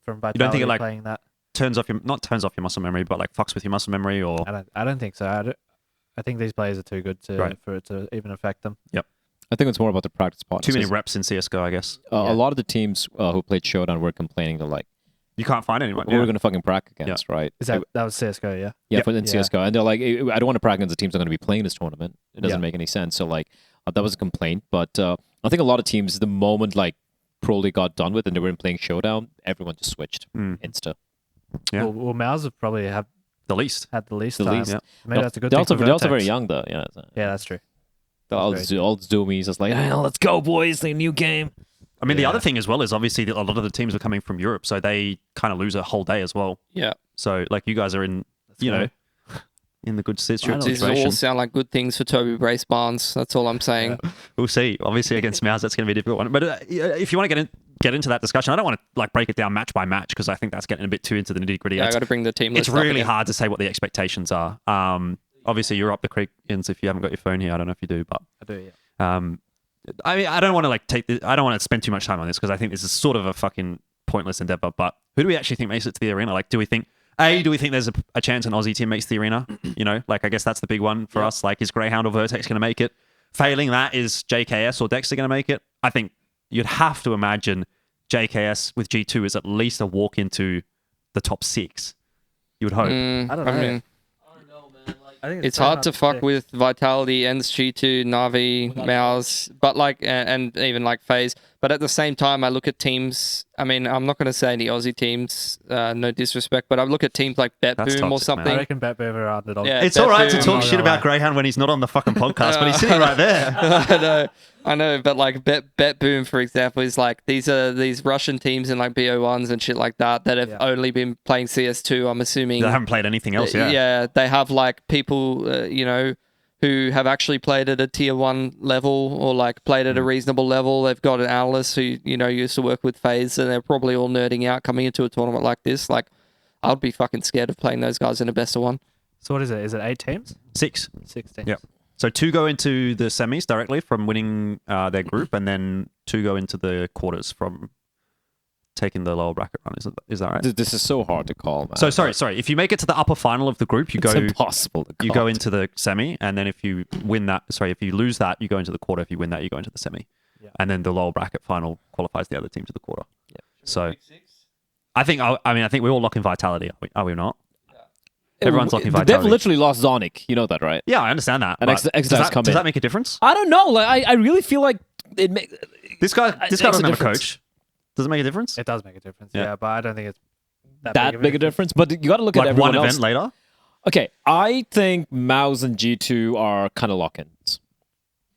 from Vitality. You don't think it like playing that turns off your muscle memory, but like fucks with your muscle memory, or I don't think so. I think these players are too good for it to even affect them. Yep. I think it's more about the practice part. Too many reps in CS:GO, I guess. A lot of the teams who played Showdown were complaining that like you can't find anyone. We're going to fucking prac against, right? Is that was CS:GO, yeah? Yeah, in CS:GO, and they're like, I don't want to prac against the teams that are going to be playing this tournament. It doesn't make any sense. So like that was a complaint, but I think a lot of teams, the moment like Pro League got done with and they were playing Showdown, everyone just switched insta. Yeah. Well, Mouse have probably had the least time. Yeah. Maybe that's a good thing. They're also very young, though. Yeah, that's true. All the zoomies, just like, hey, let's go, boys, the new game. I mean, the other thing as well is obviously that a lot of the teams are coming from Europe, so they kind of lose a whole day as well. Yeah. So like you guys are in, in the good situation. These all sound like good things for Toby Brace Barnes. That's all I'm saying. Yeah. We'll see. Obviously against Mouse, that's going to be a difficult one. But if you want to get into that discussion, I don't want to like break it down match by match because I think that's getting a bit too into the nitty gritty. Yeah, I got to bring the team list. It's really hard to say what the expectations are. Obviously you're up the creek, Ins, if you haven't got your phone here. I don't know if you do, but I do. Yeah. I mean, I don't want to I don't want to spend too much time on this because I think this is sort of a fucking pointless endeavor. But who do we actually think makes it to the arena? Like, do we think there's a chance an Aussie team makes the arena? Like I guess that's the big one for us. Like, is Grayhound or Vertex going to make it? Failing that, is JKS or Dexter going to make it? I think you'd have to imagine JKS with G2 is at least a walk into the top 6. You would hope. I don't know. I mean, I think it's hard to fuck with Vitality, ENS, G2, Navi, Mouse, but like, and even like FaZe. But at the same time, I look at teams. I mean, I'm not going to say any Aussie teams, no disrespect, but I look at teams like That's BetBoom or toxic, man. something. I reckon Bet Boomer are underdog. Yeah, It's all right to BetBoom. talk shit about Grayhound when he's not on the fucking podcast, but he's sitting right there. I know, but like BetBoom, for example, is like these are these Russian teams in like Bo1s and shit like that have only been playing CS2. I'm assuming They haven't played anything else, yeah. Yeah, they have like people, who have actually played at a tier 1 level or like played at a reasonable level. They've got an analyst who, used to work with FaZe, and they're probably all nerding out coming into a tournament like this. Like, I'd be fucking scared of playing those guys in a best of 1. So what is it? Is it 8 teams? 6. 6 teams. Yep. So 2 go into the semis directly from winning their group, and then 2 go into the quarters from taking the lower bracket run. Is that right? This is so hard to call, man. So sorry. If you make it to the upper final of the group, It's impossible to call. you go into the semi, and then if you lose that, you go into the quarter. If you win that, you go into the semi. Yeah. And then the lower bracket final qualifies the other team to the quarter. Yeah. So I think we're all locking Vitality, are we not? Everyone's locking They've Vitality. literally lost Zonic. You know that, right? Yeah, I understand that. And but X does Dice come does in. that make a difference? I don't know. Like, I really feel like it makes... This guy makes doesn't a have a difference. coach. Does it make a difference? It does make a difference, Yeah. yeah, but I don't think it's that big a difference. But you got to look at Like everyone one else. event later? Okay, I think Mouse and G2 are kind of lock-ins.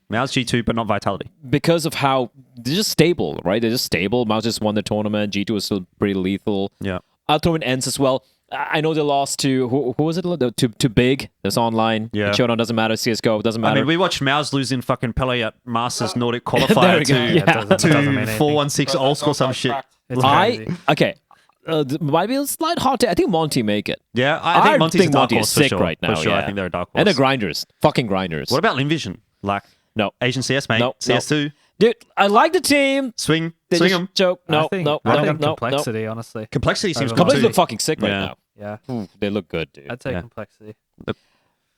Mouse G2, but not Vitality. Because of how they're just stable, right? They're just stable. Mouse just won the tournament. G2 is still pretty lethal. Yeah. I'll throw in Ents as well. I know they lost to who was it? To Big. That's online. Yeah. Showdown doesn't matter. CS:GO doesn't matter. I mean, we watched Mouse losing fucking Pele at Masters Nordic There we qualifier go. to Yeah. it doesn't mean anything. 416 old school some shit. It's crazy. okay. Might be a slight hot take. I think Monty make it. Yeah, I think Monty's a dark Monty is horse for sick sure. right now. For sure, yeah. I think they're a dark horse. And the grinders, fucking grinders. What about Linvision? Like No, Asian CS, mate. No, CS2. dude, I like the team. Swing. They Swing just them. joke. I No, think, no, I no, think no, no. complexity, honestly. Complexity seems Over good Complexity too. look fucking sick right Yeah. now. Yeah, Ooh, they look good, dude. I'd say Yeah. complexity.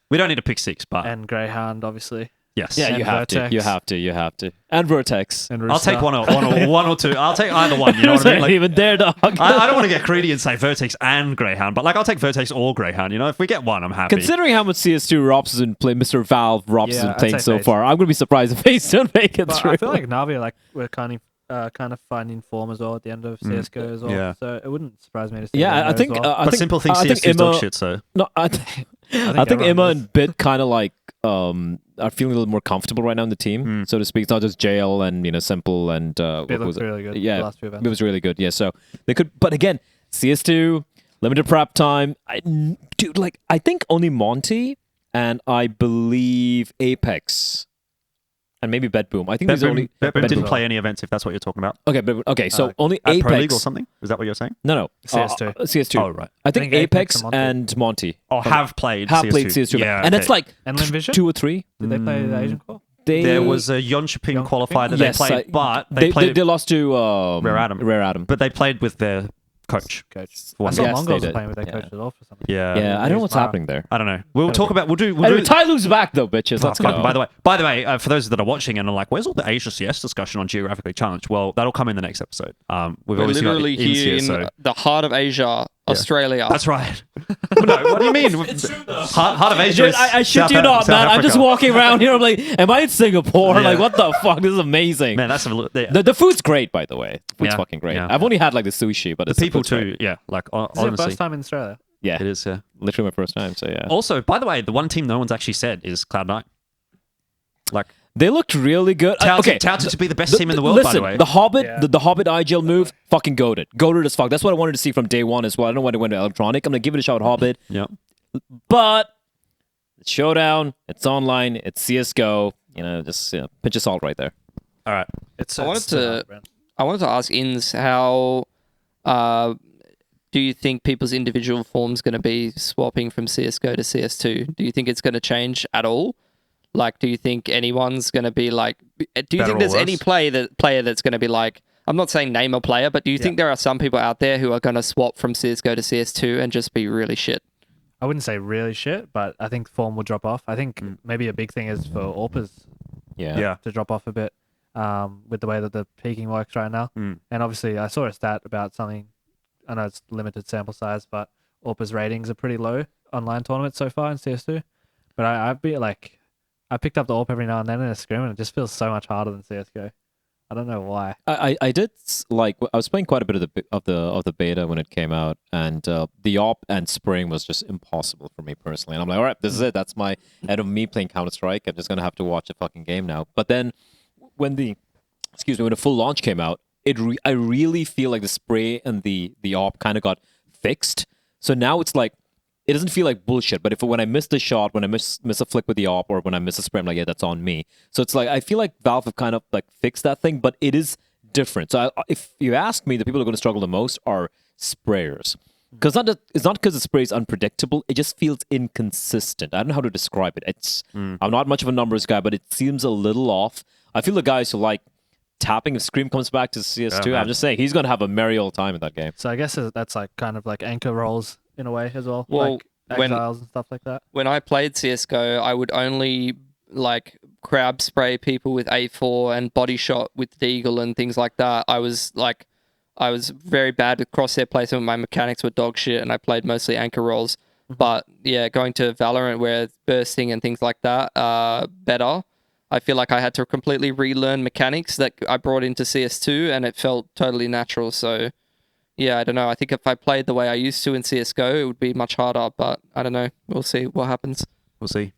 We don't need to pick 6, but And Greyhound, obviously. yes. Yeah, And you have to. Vertex. You have to. And Vertex. And I'll take Rooster. one or two. I'll take either one. You know what I mean? Like, even there, dog. I don't want to get greedy and say Vertex and Greyhound, but like I'll take Vertex or Greyhound. You know, if we get one, I'm happy. Considering how much CS2 Robs has been playing, Mr. Valve Robs has Yeah, been I'd playing say so FaZe. far, I'm gonna be surprised if FaZe don't make it But through. I feel like Navi, we're kind of finding form as well at the end of CS:GO as well. Yeah. So it wouldn't surprise me to see. yeah, them I there think. as well. I But think simple things I think CS2 is dog Emma- shit, so No, I think everyone Emma does. and Bit kind of like are feeling a little more comfortable right now in the team, so to speak. It's not just JL and Simple and They what was looked it? really good. Yeah, the last few it events. was really good. Yeah, so they could. But again, CS2 limited prep time. Dude, I think only Monty and I believe Apex. And maybe BetBoom. I think there's only Betboom didn't Betboom. play any events, if that's what you're talking about. Okay, so only At Apex. Pro League or something? Is that what you're saying? No. CS2. CS2. Oh, right. I think I think Apex Apex and and Monty Or have played have CS2. played CS2. Yeah, and okay. it's like And Linvision? 2 or 3. Did they play the Asian core? There was a Yonshiping qualifier that they played, but they played, they lost to Rare Adam. Rare Adam. but they played with their coach. Coach. For I one saw game. Yes, Mongols they were did. playing with their Yeah. coach as well for something. Yeah. Yeah, I don't know what's Wow. happening there. I don't know. We'll talk about. We'll do. Anyway, Ty Lu's back though, bitches. Let's Fuck, go. By the way, for those that are watching and are like, "Where's all the Asia CS discussion on Geographically Challenged?" Well, that'll come in the next episode. We've We're obviously got literally Inns here in so the heart of Asia, Australia. that's right. No, what do you mean? Heart of Asia. Dude, is I shit South you not, South man. I'm just Africa. walking around here. I'm like, am I in Singapore? Yeah. Like, what the fuck? This is amazing. Man, that's a little. Yeah. The food's great, by the way. Food's Yeah, fucking great. yeah. I've only had like the sushi, but The it's people food's great. too. Yeah, like Is it your honestly, first time in Australia? Yeah, it is. Yeah. literally my first time. So yeah, Also, by the way, the one team no one's actually said is Cloud9. Like they looked really good. touted to be the best team in the world. Listen, by the way, the Hobbit, Yeah. the Hobbit IGL move, fucking goated as fuck. That's what I wanted to see from day one as well. I don't know why they went to electronic. I'm gonna give it a shot, Hobbit. yeah. But it's Showdown, it's online, it's CS:GO. Just pinch of salt right there. All right. I wanted to ask Inns how do you think people's individual form's going to be swapping from CS:GO to CS2? Do you think it's going to change at all? Like, do you think anyone's going to be like? Do you Better think or there's any worse? player that's going to be like? I'm not saying name a player, but do you think there are some people out there who are going to swap from CS:GO to CS2 and just be really shit? I wouldn't say really shit, but I think form will drop off. I think maybe a big thing is for AWPers Yeah. to drop off a bit with the way that the peaking works right now. Mm. And obviously, I saw a stat about something. I know it's limited sample size, but AWPers ratings are pretty low online tournaments so far in CS2. But I picked up the AWP every now and then in a scrim, and it just feels so much harder than CS:GO. I don't know why. I did like I was playing quite a bit of the beta when it came out, and the op and spring was just impossible for me personally. And I'm like, all right, this is it. That's my end of me playing Counter Strike. I'm just gonna have to watch a fucking game now. But then when the full launch came out, I really feel like the spray and the op kind of got fixed. So now it's like it doesn't feel like bullshit. But when I miss the shot, when I miss a flick with the op, or when I miss a spray, I'm like, yeah, that's on me. So it's like I feel like Valve have kind of like fixed that thing, but it is different. So if you ask me, the people who are going to struggle the most are sprayers. Because it's not because the spray is unpredictable. It just feels inconsistent. I don't know how to describe it. I'm not much of a numbers guy, but it seems a little off. I feel the guys who like tapping, if Scream comes back to CS2, I'm just saying he's going to have a merry old time in that game. So I guess that's like kind of like anchor rolls in a way as well. Well, like exiles and stuff like that. When I played CSGO, I would only like crab spray people with A4 and body shot with Deagle and things like that. I was very bad with crosshair placement. My mechanics were dog shit, and I played mostly anchor rolls. But yeah, going to Valorant where bursting and things like that are better. I feel like I had to completely relearn mechanics that I brought into CS2, and it felt totally natural. So yeah, I don't know. I think if I played the way I used to in CSGO, it would be much harder, but I don't know. We'll see what happens. We'll see.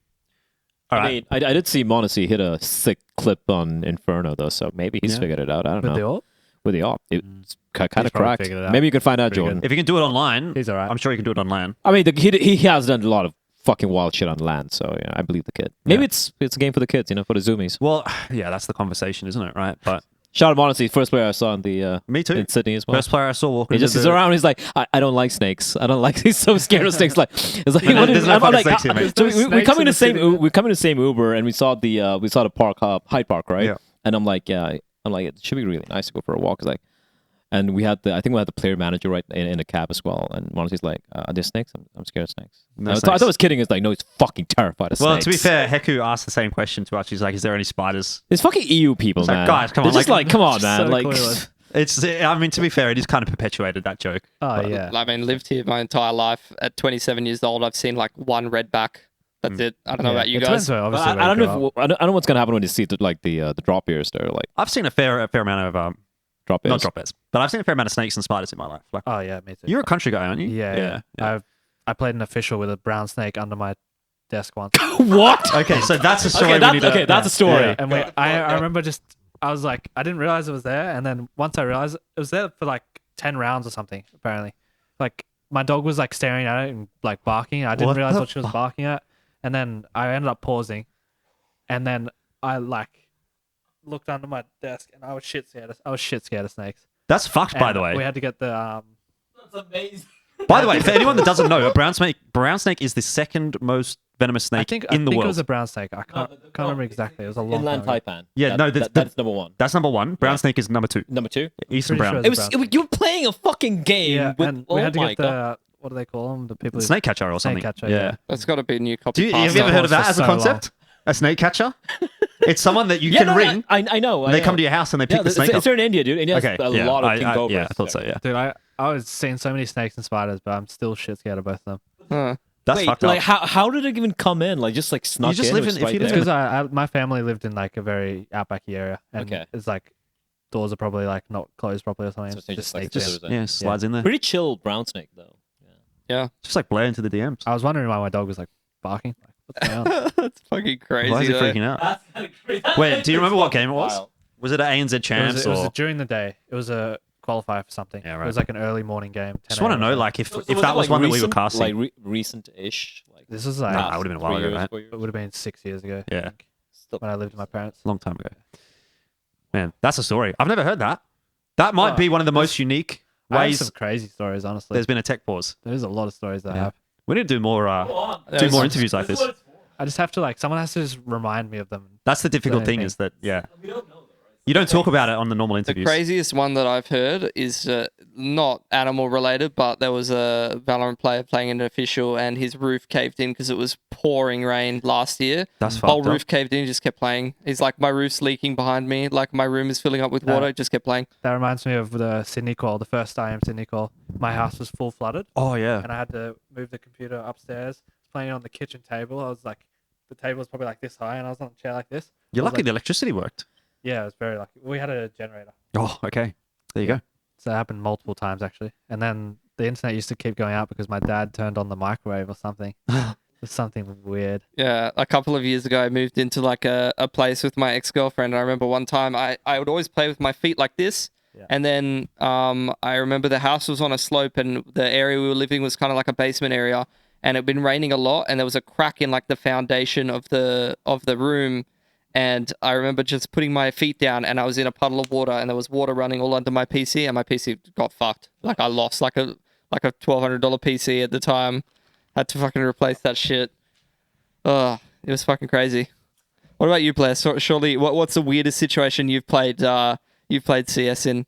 All right. I mean, I did see Monacy hit a sick clip on Inferno, though, so maybe he's figured it out. I don't know. With the AWP? With the op. It's kind He's of probably cracked. figured it out. Maybe you could find out, Pretty Jordan. good. If you can do it online, He's all right. I'm sure you can do it online. I mean, he has done a lot of fucking wild shit on land, so yeah, I believe the kid. Maybe it's a game for the kids, for the zoomies. Well, yeah, that's the conversation, isn't it? Right? But Shout out Monacy, first player I saw in the me too. in Sydney as well. First player I saw walking. He's around. He's like, I don't like snakes. I don't like. He's so scared of snakes. Like, it's like, There's no I'm fucking like, snakes here, mate. so There's we come in the snakes in same. We come in the same Uber, and we saw the park, Hyde Park, right? Yeah. And I'm like, it should be really nice to go for a walk. It's like, and I think we had the player manager right in a cab as well. And Monacy's like, are there snakes? I'm scared of snakes. No I thought I was kidding. It's like, no, he's fucking terrified of snakes. Well, to be fair, Heku asked the same question to us. He's like, "Is there any spiders?" it's fucking EU people, It's like, man. guys, come They're on, just like- like, come on, man. So Like, clueless. It's. I mean, to be fair, it is kind of perpetuated that joke. Oh, yeah. I mean, lived here my entire life. At 27 years old, I've seen like one redback. That's it. I don't know about you It guys. depends, obviously, I where don't you know. grow up. I don't know what's gonna happen when you see the drop ears. They're like I've seen a fair amount of drop ears. not drop bears, but I've seen a fair amount of snakes and spiders in my life. Like, Oh, yeah, me too. you're a country guy, aren't you? Yeah. I played an official with a brown snake under my desk once. What? Okay, so that's a story. Okay, we need to, that's a story. Yeah. And I remember I was like, I didn't realize it was there. And then once I realized it was there for like 10 rounds or something, apparently. Like, my dog was like staring at it and like barking. I didn't What realize the what she was barking at. And then I ended up pausing. And then I like looked under my desk and I was shit scared of snakes. That's fucked, by And the way. we had to get the That's amazing. By the way, for anyone that doesn't know, a brown snake is the second most venomous snake I in the think world. it was a brown snake. I can't remember exactly. It was a long Inland time ago. taipan. Yeah, no, that's number one. That's number one. Brown snake is number two. Number two. Eastern Pretty brown. sure It was brown you were playing a fucking game. Yeah, with, and we had to my get God. the what do they call them? The people who Snake catcher or something. Snake catcher, Yeah. yeah. That's got to be a new copy. Have you ever heard of that for as a so concept? A snake catcher? It's someone that you Yeah, can no, ring. I know. And they come to your house and they pick the snake it's up. there in India, dude. India has Okay, a yeah, lot of king I cobras. thought so. Yeah, Dude, I was seeing so many snakes and spiders, but I'm still shit scared of both of them. Huh. that's Wait, fucked like up. how did it even come in? Like just like snuck You just in. live was in- if right you there? live in Because my family lived in like a very outbacky area, and Okay. it's like doors are probably like not closed properly or something. So it's just like sneaks in. scissors in. Yeah, slides in there. Pretty chill brown snake though. Yeah. Just like Blair into the DMs. I was wondering why my dog was like barking. Like, what's going on? That's fucking crazy. Why is he though. freaking out? Wait, do you remember what game it was? Was it at ANZ Champs It was or? during the day. It was a qualifier for something. Yeah, It right. was like an early morning game. 10 Just want to a.m. know, or like, if So that was it, one that we were recent, casting. like recent-ish. Like This was like Nah, it would've been a while 3 ago, years, right? 4 years. it would have been 6 years ago. I Yeah. think, when I lived with my parents. Long time ago. Man, that's a story. I've never heard that. That might Oh, be one of the most unique I have ways some crazy stories, honestly. there's been a tech pause. There's a lot of stories that I Yeah. have. We need to do more There's- interviews like this. I just have to like someone has to just remind me of them. That's the difficult thing anything. is that, yeah. You don't talk about it on the normal The interviews. craziest one that I've heard is not animal related, but there was a Valorant player playing an official and his roof caved in because it was pouring rain last year. That's Whole fucked up. roof caved in, he just kept playing. He's like, my roof's leaking behind me, like my room is filling up with water, just kept playing. That reminds me of the Sydney call, the first IEM Sydney call. My house was full flooded Oh, yeah. and I had to move the computer upstairs. I was playing on the kitchen table. I was like, the table was probably like this high and I was on a chair like this. You're I was lucky like, the electricity worked. Yeah, it was very lucky. We had a generator. Oh, okay. There you go. So it happened multiple times actually. And then the internet used to keep going out because my dad turned on the microwave or something. It's something weird. Yeah, a couple of years ago, I moved into like a place with my ex-girlfriend. And I remember one time I would always play with my feet like this. Yeah. And then I remember the house was on a slope and the area we were living was kind of like a basement area. And it had been raining a lot and there was a crack in like the foundation of the room. And I remember just putting my feet down and I was in a puddle of water and there was water running all under my PC and my PC got fucked. Like I lost like a $1,200 PC at the time. Had to fucking replace that shit. It was fucking crazy. What about you, Blair? Surely, what's the weirdest situation you've played CS in?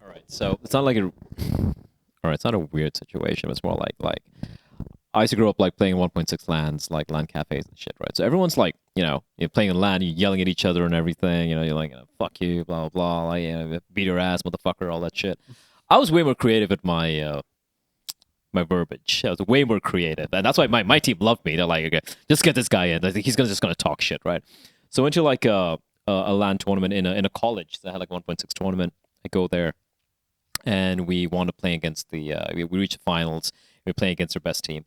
All right, so it's not like it's not a weird situation. It's more like I used to grow up like playing 1.6 LANs, like LAN cafes and shit, right? So everyone's like, you're playing in LAN, you're yelling at each other and everything. You're like, fuck you, blah blah blah, like, beat your ass, motherfucker, all that shit. I was way more creative at my verbiage. I was way more creative, and that's why my team loved me. They're like, okay, just get this guy in. I think he's just gonna talk shit, right? So I went to like a LAN tournament in a college that had like 1.6 tournament. I go there, and we want to play against we reach the finals. We're playing against their best team,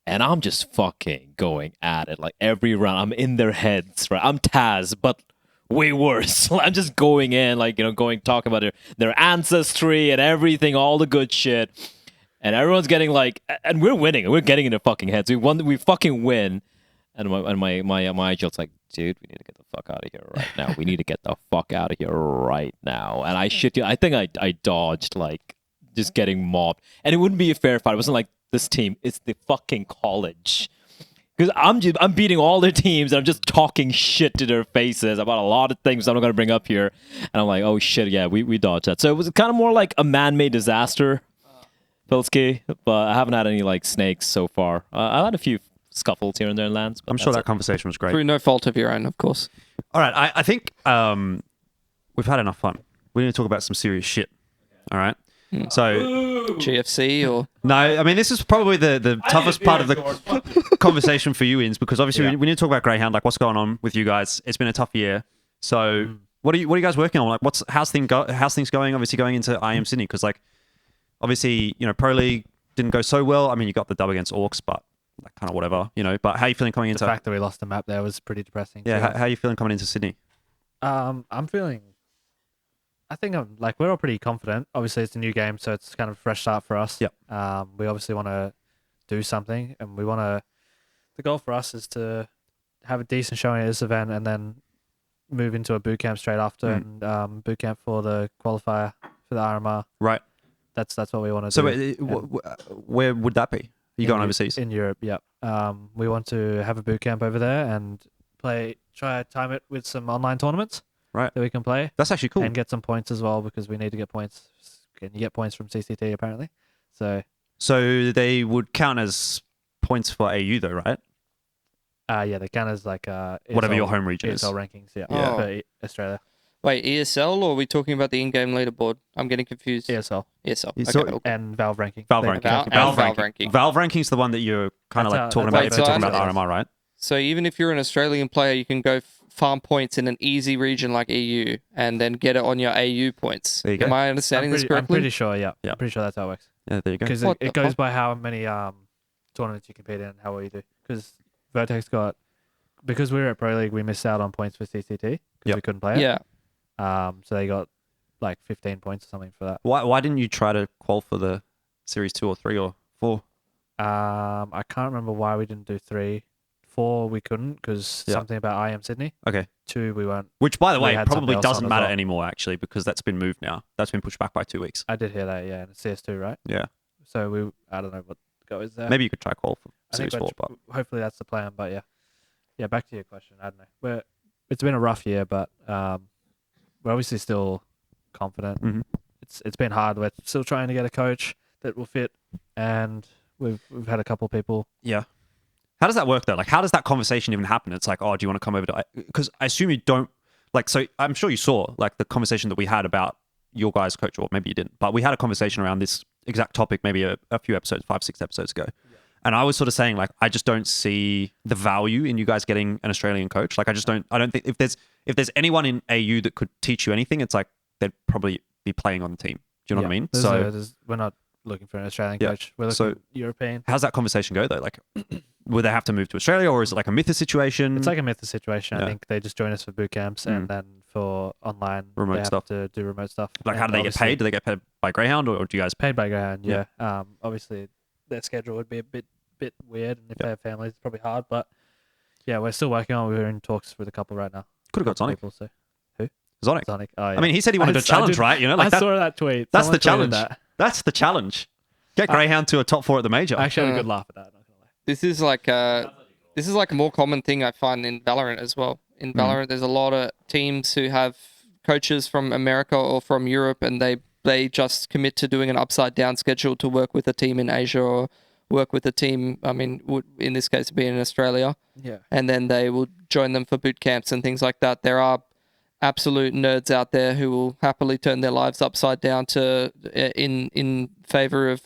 and I'm just fucking going at it like every round. I'm in their heads, right? I'm Taz, but way worse. I'm just going in, like talking about their ancestry and everything, all the good shit. And everyone's getting like, and we're winning. We're getting in their fucking heads. We fucking win. And my IGL's like, dude, we need to get the fuck out of here right now. We need to get the fuck out of here right now. And I shit you, I think I dodged like just getting mobbed. And it wouldn't be a fair fight. It wasn't like this team. It's the fucking college. Because I'm beating all their teams and I'm just talking shit to their faces about a lot of things I'm not gonna bring up here. And I'm like, oh shit, yeah, we dodged that. So it was kind of more like a man-made disaster. Pilski, but I haven't had any like snakes so far. I had a few scuffles here and there in LANs. I'm sure that conversation was great. Through no fault of your own, of course. All right, I think we've had enough fun. We need to talk about some serious shit. All right. So GFC or no, I mean this is probably the toughest part of the conversation for you, Ins, because obviously we need to talk about Grayhound. Like, what's going on with you guys? It's been a tough year. So what are you guys working on? Like, how's things going? Obviously going into IEM Sydney, because like. Obviously, Pro League didn't go so well. I mean, you got the dub against Orcs, but like, kind of whatever, But how are you feeling coming into... The fact that we lost the map there was pretty depressing. Yeah, how are you feeling coming into Sydney? I'm feeling... I think we're all pretty confident. Obviously, it's a new game, so it's kind of a fresh start for us. Yep. We obviously want to do something, and we want to... The goal for us is to have a decent showing at this event and then move into a bootcamp straight after and bootcamp for the qualifier for the RMR. Right. That's what we want to do. So where would that be? Are you going overseas? In Europe, yeah. We want to have a boot camp over there and try to time it with some online tournaments that we can play. That's actually cool. And get some points as well because we need to get points. Can you get points from CCT apparently? So they would count as points for AU though, right? Yeah, they count as like whatever your home region is. ESL rankings, yeah. Oh. For Australia. Wait, ESL or are we talking about the in-game leaderboard? I'm getting confused. ESL. Okay, cool. And Valve ranking. Valve ranking. Valve ranking. Valve ranking is the one that you're kind of like talking about if you're talking about RMR, right? So even if you're an Australian player, you can go farm points in an easy region like EU and then get it on your AU points. There you go. Am I understanding this correctly? I'm pretty sure, yeah. I'm pretty sure that's how it works. Yeah, there you go. Because it goes by how many tournaments you compete in and how well you do. Because Vertex because we were at Pro League, we missed out on points for CCT because we couldn't play it. Yeah. So they got like 15 points or something for that. Why didn't you try to qual for the Series 2 or 3 or 4? I can't remember why we didn't do 3. 4 we couldn't because something about IEM Sydney. Okay. 2 we weren't. Which, by the way, had probably something else doesn't on as matter well. anymore, actually, because that's been moved now. That's been pushed back by 2 weeks. I did hear that, yeah. And it's CS2, right? Yeah. So I don't know what the go is there. Maybe you could try qual for I think Series 4. But... hopefully that's the plan, but yeah. Yeah, back to your question. I don't know. It's been a rough year, but we're obviously still confident. Mm-hmm. It's been hard. We're still trying to get a coach that will fit, and we've had a couple of people. Yeah. How does that work though? Like, how does that conversation even happen? It's like, oh, do you want to come over to? Because I assume you don't. Like, so I'm sure you saw like the conversation that we had about your guys' coach, or maybe you didn't, but we had a conversation around this exact topic maybe a few episodes, 5-6 episodes ago. Yeah. And I was sort of saying like, I just don't see the value in you guys getting an Australian coach. Like, I don't think if if there's anyone in AU that could teach you anything, it's like they'd probably be playing on the team. Do you know what I mean? We're not looking for an Australian coach. We're looking So- European. how's that conversation go though? Like, would they have to move to Australia, or is it like a Mythos situation? It's like a Mythos situation. Yeah. I think they just join us for boot camps, and then for online Remote they have stuff. to do remote stuff. Like, how And do they get obviously paid? Do they get paid by Greyhound, or do you guys? paid by Greyhound? Yeah. Yeah. Obviously their schedule would be a bit weird, and if they have families, it's probably hard. But yeah, we're still working on. We're in talks with a couple right now. Could have got Couple Sonic. people, so. Sonic. Sonic. Oh, yeah. I mean, he said he wanted I a challenge, did- right? You know, like I that, saw that tweet. that's the Someone tweeted challenge. that. That's the challenge. Get Greyhound to a top 4 at the major. I actually had a good laugh at that. Not gonna lie. This is like a more common thing I find in Valorant as well. In Valorant, there's a lot of teams who have coaches from America or from Europe, and they just commit to doing an upside down schedule to work with a team in Asia or work with a team. I mean, would in this case be in Australia, Yeah. and then they will join them for boot camps and things like that. There are absolute nerds out there who will happily turn their lives upside down to in favor of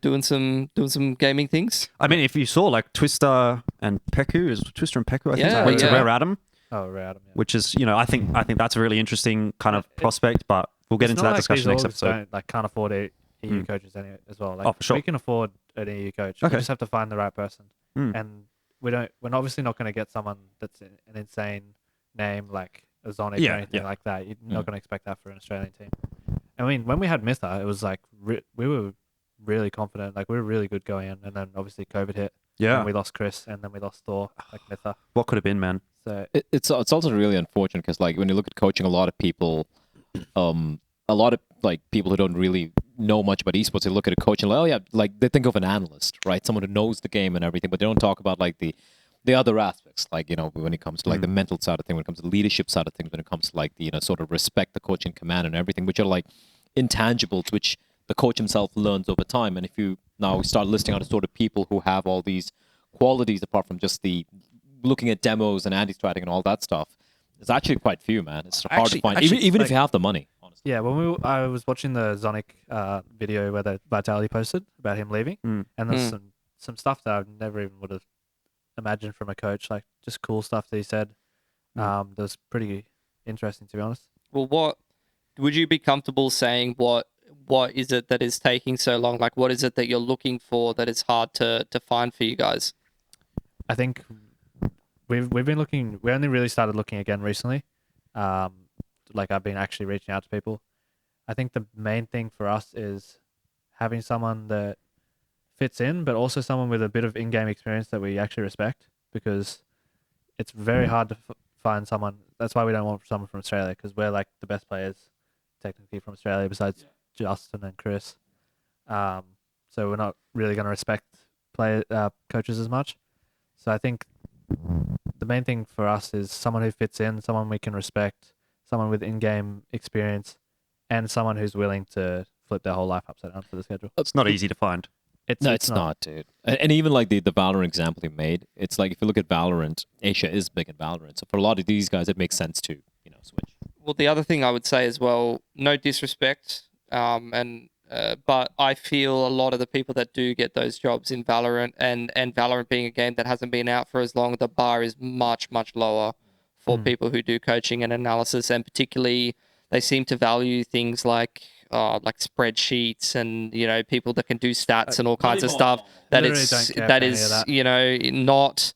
doing some gaming things. I mean, if you saw like Twister and Peku, I think, Yeah, went to yeah. Rare Adam, Oh, right. Adam, yeah. which is, I think that's a really interesting kind of prospect, but we'll get It's into not that like discussion these next orgs episode. Can't afford EU coaches anyway as well. Like, Oh, for sure. We can afford an EU coach. Okay. We just have to find the right person. Mm. And we're obviously not going to get someone that's an insane name like a Zonic Yeah, or anything yeah. like that. You're not going to expect that for an Australian team. I mean, when we had Mytha, it was like we were really confident. Like, we were really good going in, and then obviously COVID hit. Yeah. And we lost Chris, and then we lost Thor, like Mytha. What could have been, man? So It's also really unfortunate because like when you look at coaching, a lot of people, like people who don't really know much about esports, they look at a coach and like, oh yeah, like they think of an analyst, right? Someone who knows the game and everything, but they don't talk about like the other aspects, like when it comes to like the mental side of things, when it comes to the leadership side of things, when it comes to like the sort of respect the coach and command and everything, which are like intangibles which the coach himself learns over time. And if you now start listing out the sort of people who have all these qualities apart from just the looking at demos and anti-stratting and all that stuff, it's actually quite few, man. It's hard to find, even if you have the money, honestly. yeah, I was watching the Zonic video where the Vitality posted about him leaving, and there's some stuff that I never even would have imagined from a coach, like just cool stuff that he said. That was pretty interesting, to be honest. Well, what would you be comfortable saying? What is it that is taking so long? Like, what is it that you're looking for that is hard to find for you guys? I think we've been looking. We only really started looking again recently. Like, I've been actually reaching out to people. I think the main thing for us is having someone that fits in, but also someone with a bit of in-game experience that we actually respect, because it's very hard to find someone. That's why we don't want someone from Australia, because we're like the best players technically from Australia besides Justin and Chris. So we're not really going to respect coaches as much. So I think the main thing for us is someone who fits in, someone we can respect, someone with in-game experience, and someone who's willing to flip their whole life upside down for the schedule. It's not easy to find. It's not, dude. And even like the Valorant example you made, it's like if you look at Valorant, Asia is big in Valorant. So for a lot of these guys, it makes sense to switch. Well, the other thing I would say as well, no disrespect, but I feel a lot of the people that do get those jobs in Valorant, and Valorant being a game that hasn't been out for as long, the bar is much, much lower for people who do coaching and analysis, and particularly they seem to value things like spreadsheets and people that can do stats and all kinds of stuff. That Literally is don't care that for is any of that. not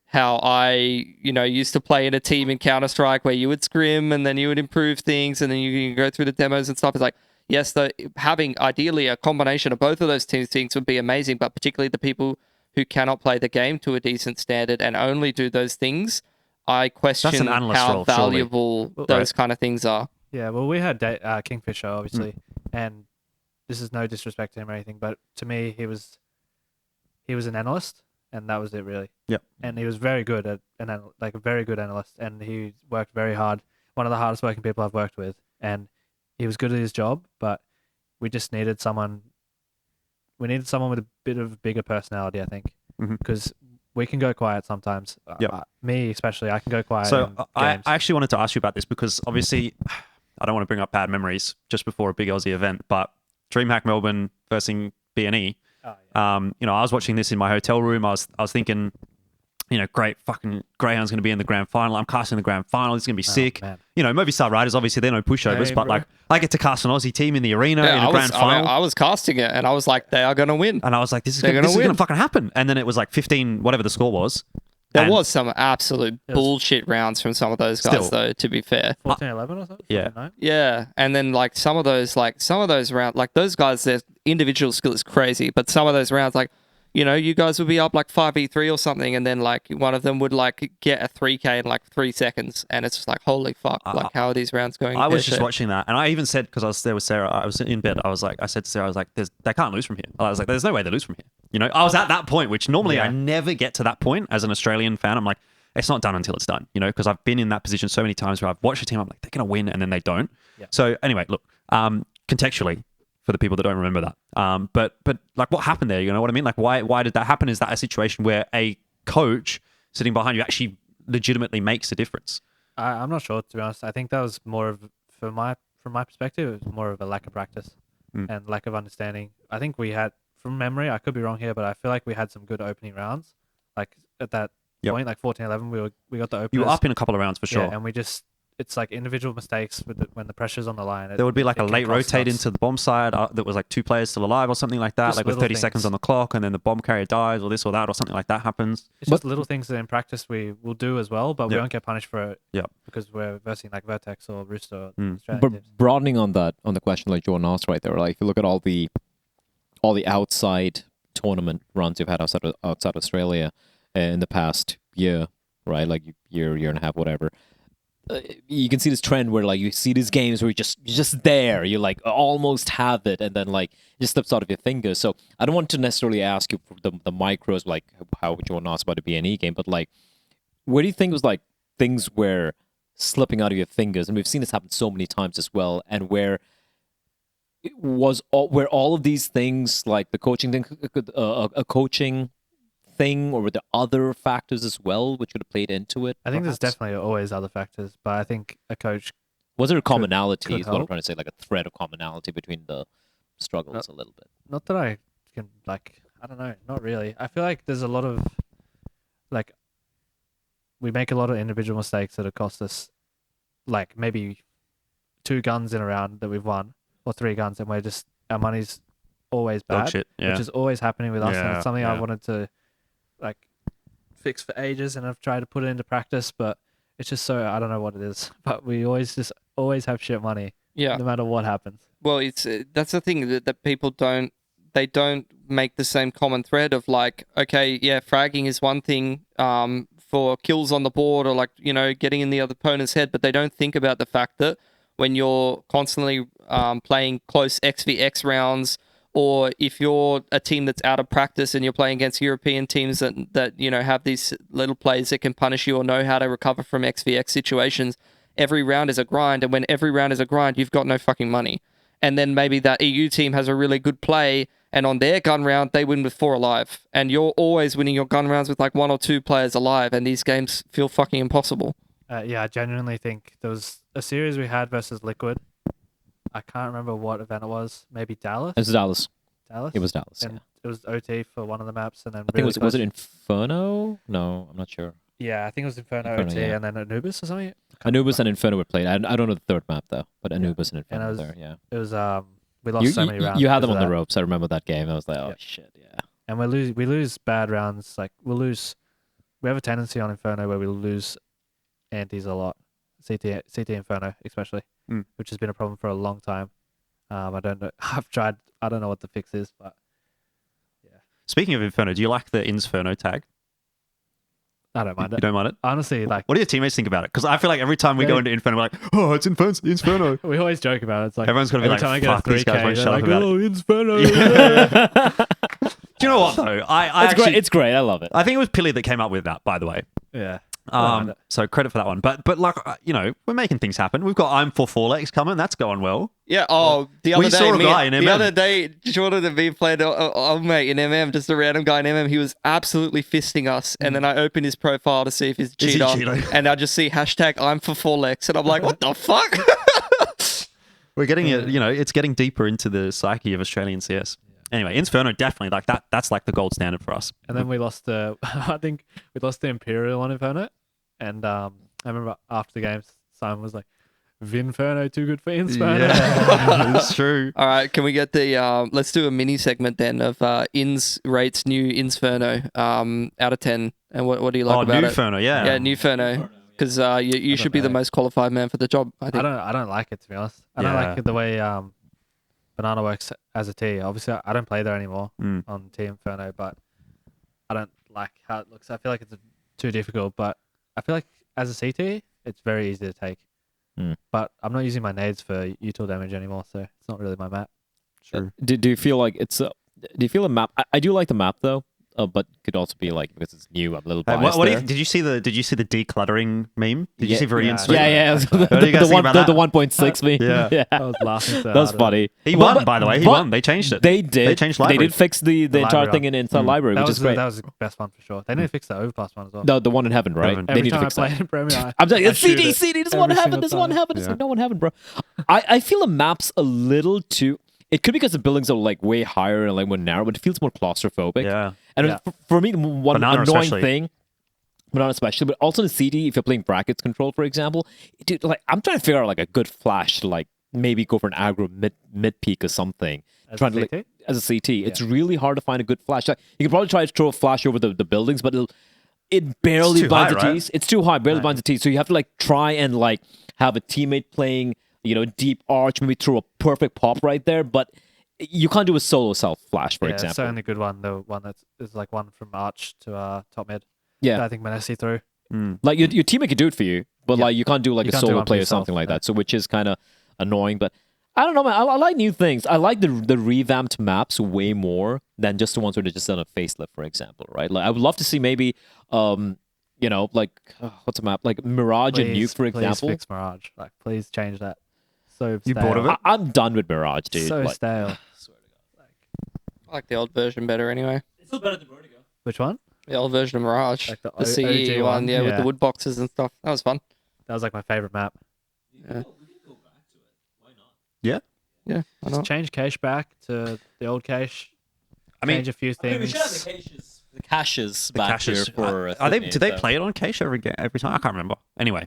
how I used to play in a team in Counter-Strike, where you would scrim and then you would improve things and then you can go through the demos and stuff. It's like, yes, having ideally a combination of both of those two things would be amazing, but particularly the people who cannot play the game to a decent standard and only do those things, I question analyst how role, surely. valuable those kind of things are. Yeah, well, we had Kingfisher, obviously, and this is no disrespect to him or anything, but to me, he was an analyst, and that was it, really. Yep. And he was very good at a very good analyst, and he worked very hard. One of the hardest working people I've worked with, and he was good at his job, but we just needed someone. We needed someone with a bit of a bigger personality, I think, because we can go quiet sometimes. Yep. Me especially, I can go quiet. So in I games. actually wanted to ask you about this because obviously I don't want to bring up bad memories just before a big Aussie event, but DreamHack Melbourne versus BNE. Oh, yeah. I was watching this in my hotel room. I was thinking, great, fucking Greyhound's going to be in the grand final. I'm casting the grand final. It's going to be sick. Man. Movistar Riders, obviously, they're no pushovers, Hey, but bro. like, I get to cast an Aussie team in the arena in a grand final. I was casting it, and I was like, they are going to win. And I was like, this is They're going gonna to win. fucking happen. And then it was like 15, whatever the score was. There And- was some absolute bullshit rounds from some of those guys, Still. though, to be fair. 14-11 or something? Yeah. 14-9? Yeah, and then like some of those rounds, like those guys, their individual skill is crazy, but some of those rounds, like, you guys would be up like 5v3 or something, and then like one of them would like get a 3k in like 3 seconds, and it's just like, holy fuck, like how are these rounds going? I was just pear-shaped? watching that, and I even said, because I was there with Sarah, I was in bed, I said to Sarah, I was like, they can't lose from here. I was like, there's no way they lose from here. I was at that point, which normally I never get to that point as an Australian fan. I'm like, it's not done until it's done, because I've been in that position so many times where I've watched a team, I'm like, they're going to win, and then they don't. Yeah. So anyway, look, contextually, for the people that don't remember that, but like what happened there, you know what I mean? Like why did that happen? Is that a situation where a coach sitting behind you actually legitimately makes a difference? I'm not sure, to be honest. I think that was more of, from my perspective, it was more of a lack of practice and lack of understanding. I think we had, from memory, I could be wrong here, but I feel like we had some good opening rounds. Like at that point, like 14-11, we got the openers. You were up in a couple of rounds for sure. Yeah, and we just, it's like individual mistakes when the pressure's on the line. There would be like a can late cost rotate us. into the bomb side that was like 2 players still alive or something like that, Just like with little 30 seconds things. on the clock, and then the bomb carrier dies or this or that or something like that happens. It's just little things that in practice we will do as well, but we Yeah. won't get punished for it Yeah. because we're versing like Vertex or Rooster or Australian But teams. broadening on the question, like Jordan asked right there, like if you look at all the outside tournament runs you've had outside Australia in the past year, right? Like year and a half, whatever. You can see this trend where like you see these games where you're just there, you like almost have it, and then like it just slips out of your fingers. So I don't want to necessarily ask you for the micros, like how Jordan asked about a BNE game, but like where do you think was like things were slipping out of your fingers? And we've seen this happen so many times as well, and where it was where all of these things, like the coaching thing, a coaching thing, or were there other factors as well which would have played into it? I think there's perhaps? definitely always other factors, but I think a coach, Was there a commonality? could Is what I'm help. trying to say, like a thread of commonality between the struggles a little bit. not that I can like, I don't know, not really. I feel like there's a lot of like, we make a lot of individual mistakes that have cost us like maybe 2 guns in a round that we've won, or 3 guns, and we're just, our money's always Dog bad, shit. Yeah. which is always happening with us, and Yeah, it's something yeah. I wanted to like fix for ages, and I've tried to put it into practice, but it's just so, I don't know what it is, but we always have shit money, Yeah. no matter what happens. Well, it's that's the thing that people don't make the same common thread of like, okay, yeah, fragging is one thing for kills on the board, or like, getting in the other opponent's head, but they don't think about the fact that when you're constantly playing close XVX rounds, or if you're a team that's out of practice and you're playing against European teams that have these little plays that can punish you or know how to recover from XVX situations, every round is a grind, and when every round is a grind, you've got no fucking money. And then maybe that EU team has a really good play, and on their gun round, they win with 4 alive. And you're always winning your gun rounds with like 1 or 2 players alive, and these games feel fucking impossible. Yeah, I genuinely think there was a series we had versus Liquid. I can't remember what event it was. Maybe Dallas? It was Dallas. Dallas? It was Dallas. And Yeah. it was OT for one of the maps, and then I think really was it close- Inferno? No, I'm not sure. Yeah, I think it was Inferno, Inferno, OT, yeah. and then Anubis or something. Anubis and Inferno were played. I don't know the third map though, but Anubis and Inferno it were was- there. Yeah. It was we lost so many rounds. You had them because on of the that. ropes. I remember that game. I was like, oh Yeah. shit, yeah. And we lose bad rounds. Like we have a tendency on Inferno where we lose antis a lot. CT Inferno especially, which has been a problem for a long time. I don't know. I've tried. I don't know what the fix is, but Speaking of Inferno, do you like the INSferno tag? I don't mind You it. don't mind it? Honestly, like What do your teammates think about it? Because I feel like every time we go They- into Inferno, we're like, oh, it's Inferno. we always joke about it. It's like Everyone's gonna be every like, time I get a fuck, these 3K, guys won't they're shut up like, about it. oh, Inferno. Do you know what though? I It's actually, great. It's great. I love it. I think it was Pilly that came up with that, by the way. Yeah. I don't mind it. So credit for that one. But like, we're making things happen. We've got I'm for 4legs coming. That's going well. Yeah. Oh, the other We day, saw a guy in the MM. other day, Jordan and me played old mate in MM, just a random guy in MM. He was absolutely fisting us, and then I opened his profile to see if he's Is he cheater, cheating? and I just see hashtag I'm for 4legs, and I'm like, what the fuck? We're getting it. It's getting deeper into the psyche of Australian CS. Anyway, Inferno definitely like that. That's like the gold standard for us. And then we lost the, I think we lost the Imperial on Inferno. And I remember after the game, Simon was like, Vinferno too good for Inferno. Yeah, it's true. All right, can we get the let's do a mini segment then of Ins rates new INSferno out of 10, and what do you like about it? Inferno, yeah. Yeah, new Ferno, because you should be the most qualified man for the job. I think. I don't like it, to be honest. I don't like the way Banana works as a T. Obviously, I don't play there anymore on Team Inferno, but I don't like how it looks. I feel like it's too difficult, but I feel like as a CT, it's very easy to take. But I'm not using my nades for util damage anymore, so it's not really my map. True. Do you feel like it's do you feel a map? I do like the map though, but could also be like because it's new. I'm a little biased. Did you see the decluttering meme? Did you see Verian's? Yeah. What do you guys think about that? The 1.6 meme. Yeah. I was laughing so That was hard. funny. He won, by the way. He won. They changed it. They did. They changed library. They did fix the entire library thing in inside library, That which was is great. That was the best one for sure. They need to fix the overpass one as well. The one in heaven, right? Heaven. They Every need to time I fix play that. in Premier, I'm like, I it's shoot CD, it CD, this every one heaven, single this one time. heaven, this no one heaven, bro. I feel the map's a little too. It could be because the buildings are like way higher and like more narrow, but it feels more claustrophobic. Yeah. And Yeah. for me, one Banana annoying especially. thing, Banana especially, but also in CD, if you're playing brackets control, for example, dude, like I'm trying to figure out like a good flash to like maybe go for an aggro mid peak or something. As Trying a to CT? like, as a CT, it's really hard to find a good flash. Like, you can probably try to throw a flash over the buildings, but it barely too binds high, the right? tees. It's too high, barely Right. binds the tees. So you have to like try and like have a teammate playing, deep arch, maybe throw a perfect pop right there, but you can't do a solo self flash, for Yeah, example. it's the only good one. The one that is like one from Arch to top mid. Yeah. That I think Manesi through. Like your teammate can do it for you, but Yeah. like you can't do like You a can't do solo one for play or yourself, something like yeah. that. So which is kind of annoying, but I don't know, man. I like new things. I like the revamped maps way more than just the ones where they're just done a facelift, for example, right? Like I would love to see maybe, like what's a map like Mirage and Nuke, for example. Please fix Mirage. Like, please change that. So You stale. bored of it? I'm done with Mirage, dude. So Like, stale. I like the old version better anyway. Which one? The old version of Mirage, Like the the CE OG one, yeah, with the Yeah. wood boxes and stuff. That was fun. That was like my favorite map. Yeah, Yeah. yeah. I know. Just change cache back to the old cache. I mean, change a few things. the caches back Caches. here for. Are they? Sydney, Do they so- play it on cache every time? I can't remember. Anyway,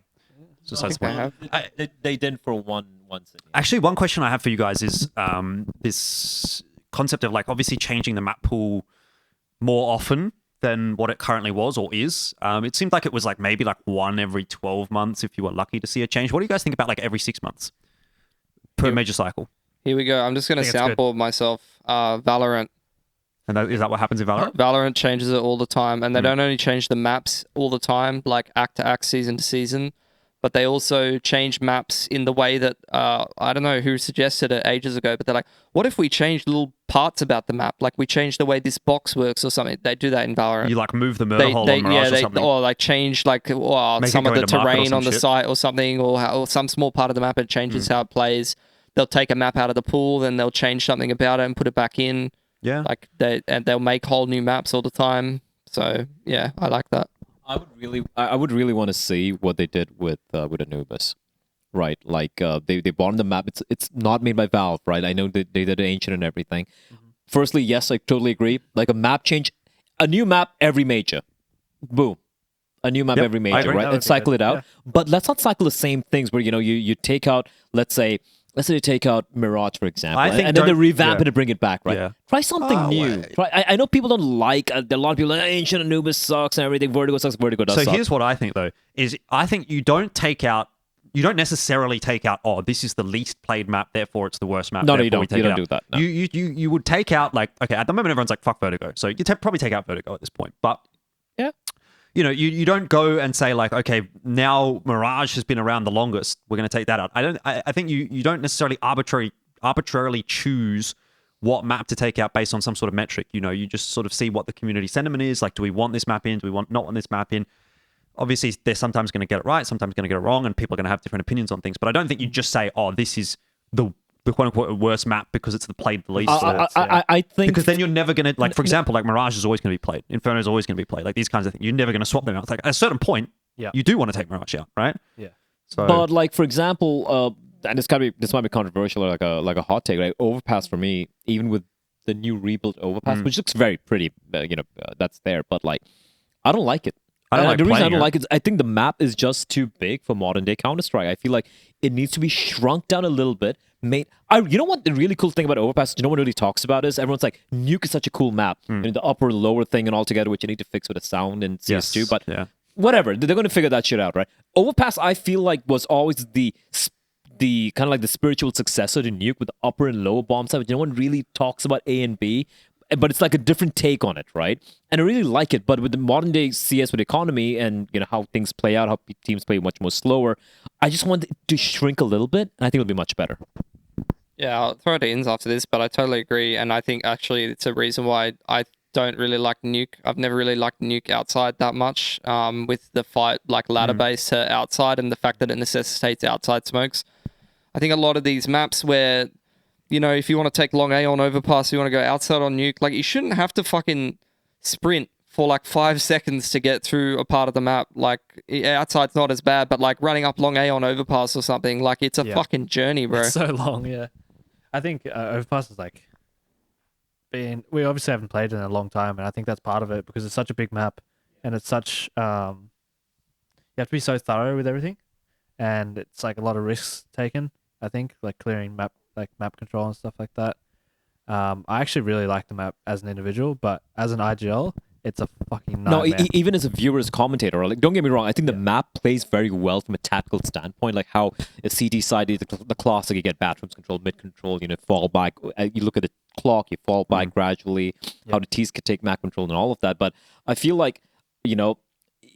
just I that's think I point. have. They did for one Sydney. Actually, one question I have for you guys is this concept of like obviously changing the map pool more often than what it currently was or is. It seemed like it was like maybe like one every 12 months if you were lucky to see a change. What do you guys think about like every 6 months per major cycle? Here we go. I'm just gonna think it's good. soundboard myself. Valorant. And is that what happens in Valorant? Valorant changes it all the time, and they don't only change the maps all the time, like act to act, season to season, but they also change maps in the way that I don't know who suggested it ages ago, but they're like, what if we change little parts about the map, like we change the way this box works or something? They do that in Valorant. You like move the murder hole on Mirage or something? or like change like Make some it of go the into market or terrain some on the shit. site or something, or some small part of the map it changes how it plays. They'll take a map out of the pool, then they'll change something about it and put it back in. Yeah. Like they'll make whole new maps all the time. So yeah, I like that. I would really want to see what they did with Anubis, right? Like they bought the map. It's not made by Valve, right? I know they did Ancient and everything. Firstly, yes, I totally agree. Like a map change, a new map every major, boom, a new map Yep, every I major, agree. right? That would And be cycle good, it out. yeah. But let's not cycle the same things where you take out, let's say you take out Mirage, for example, I think and then they don't- revamp yeah. it and bring it back, right? Yeah. Try something Oh, new. wait. Try. I know people don't like. There are a lot of people like Ancient Anubis sucks and everything. Vertigo sucks. Vertigo does So suck. here's what I think though, is I think you don't necessarily take out, oh, this is the least played map, therefore it's the worst map. No, you therefore we don't. take You it don't out. do that, no. You would take out like, okay, at the moment everyone's like, fuck Vertigo. So you probably take out Vertigo at this point. But Yeah. You don't go and say like, okay, now Mirage has been around the longest, we're going to take that out. I think you don't necessarily arbitrarily choose what map to take out based on some sort of metric. You just sort of see what the community sentiment is. Like, do we want this map in? Do we not want this map in? Obviously, they're sometimes going to get it right, sometimes going to get it wrong, and people are going to have different opinions on things. But I don't think you just say, oh, this is the quote-unquote worst map because it's the played the least. I think Because then you're never going to, like, for example, like Mirage is always going to be played. Inferno is always going to be played. Like, these kinds of things. You're never going to swap them out. It's like, at a certain point, Yeah. you do want to take Mirage out, right? Yeah. So, But like for example, and this might be controversial or like a hot take, right? Overpass for me, even with the new rebuilt overpass, which looks very pretty. That's there, but like, I don't like it. I don't like the reason I playing don't it. like it is I think the map is just too big for modern day Counter-Strike. I feel like it needs to be shrunk down a little bit. You know what the really cool thing about Overpass, no one really talks about is everyone's like, Nuke is such a cool map. The upper and lower thing and all together, which you need to fix with the sound and CS2. Yes, But yeah. whatever, they're going to figure that shit out, right? Overpass, I feel like, was always the kind of like the spiritual successor to Nuke with the upper and lower bomb side, which no one really talks about A and B. But it's like a different take on it, right? And I really like it. But with the modern day CS with economy and how things play out, how teams play much more slower, I just want it to shrink a little bit, and I think it'll be much better. Yeah, I'll throw it in after this, but I totally agree. And I think actually it's a reason why I don't really like Nuke. I've never really liked Nuke outside that much, with the fight like ladder base to outside and the fact that it necessitates outside smokes. I think a lot of these maps where, if you want to take long A on overpass, you want to go outside on Nuke, like you shouldn't have to fucking sprint for like 5 seconds to get through a part of the map. Like outside's not as bad, but like running up long A on overpass or something, like it's a fucking journey, bro. It's so long, yeah. I think overpass is like we obviously haven't played it in a long time, and I think that's part of it because it's such a big map and it's such you have to be so thorough with everything, and it's like a lot of risks taken. I think like clearing map control and stuff like that. I actually really like the map as an individual, but as an IGL, it's a fucking nightmare. No, even as a viewer, as commentator, like, don't get me wrong, I think the map plays very well from a tactical standpoint, like how a CT side is the classic, you get bathrooms control, mid control, fall back, you look at the clock, you fall back gradually, how the T's could take map control and all of that, but I feel like,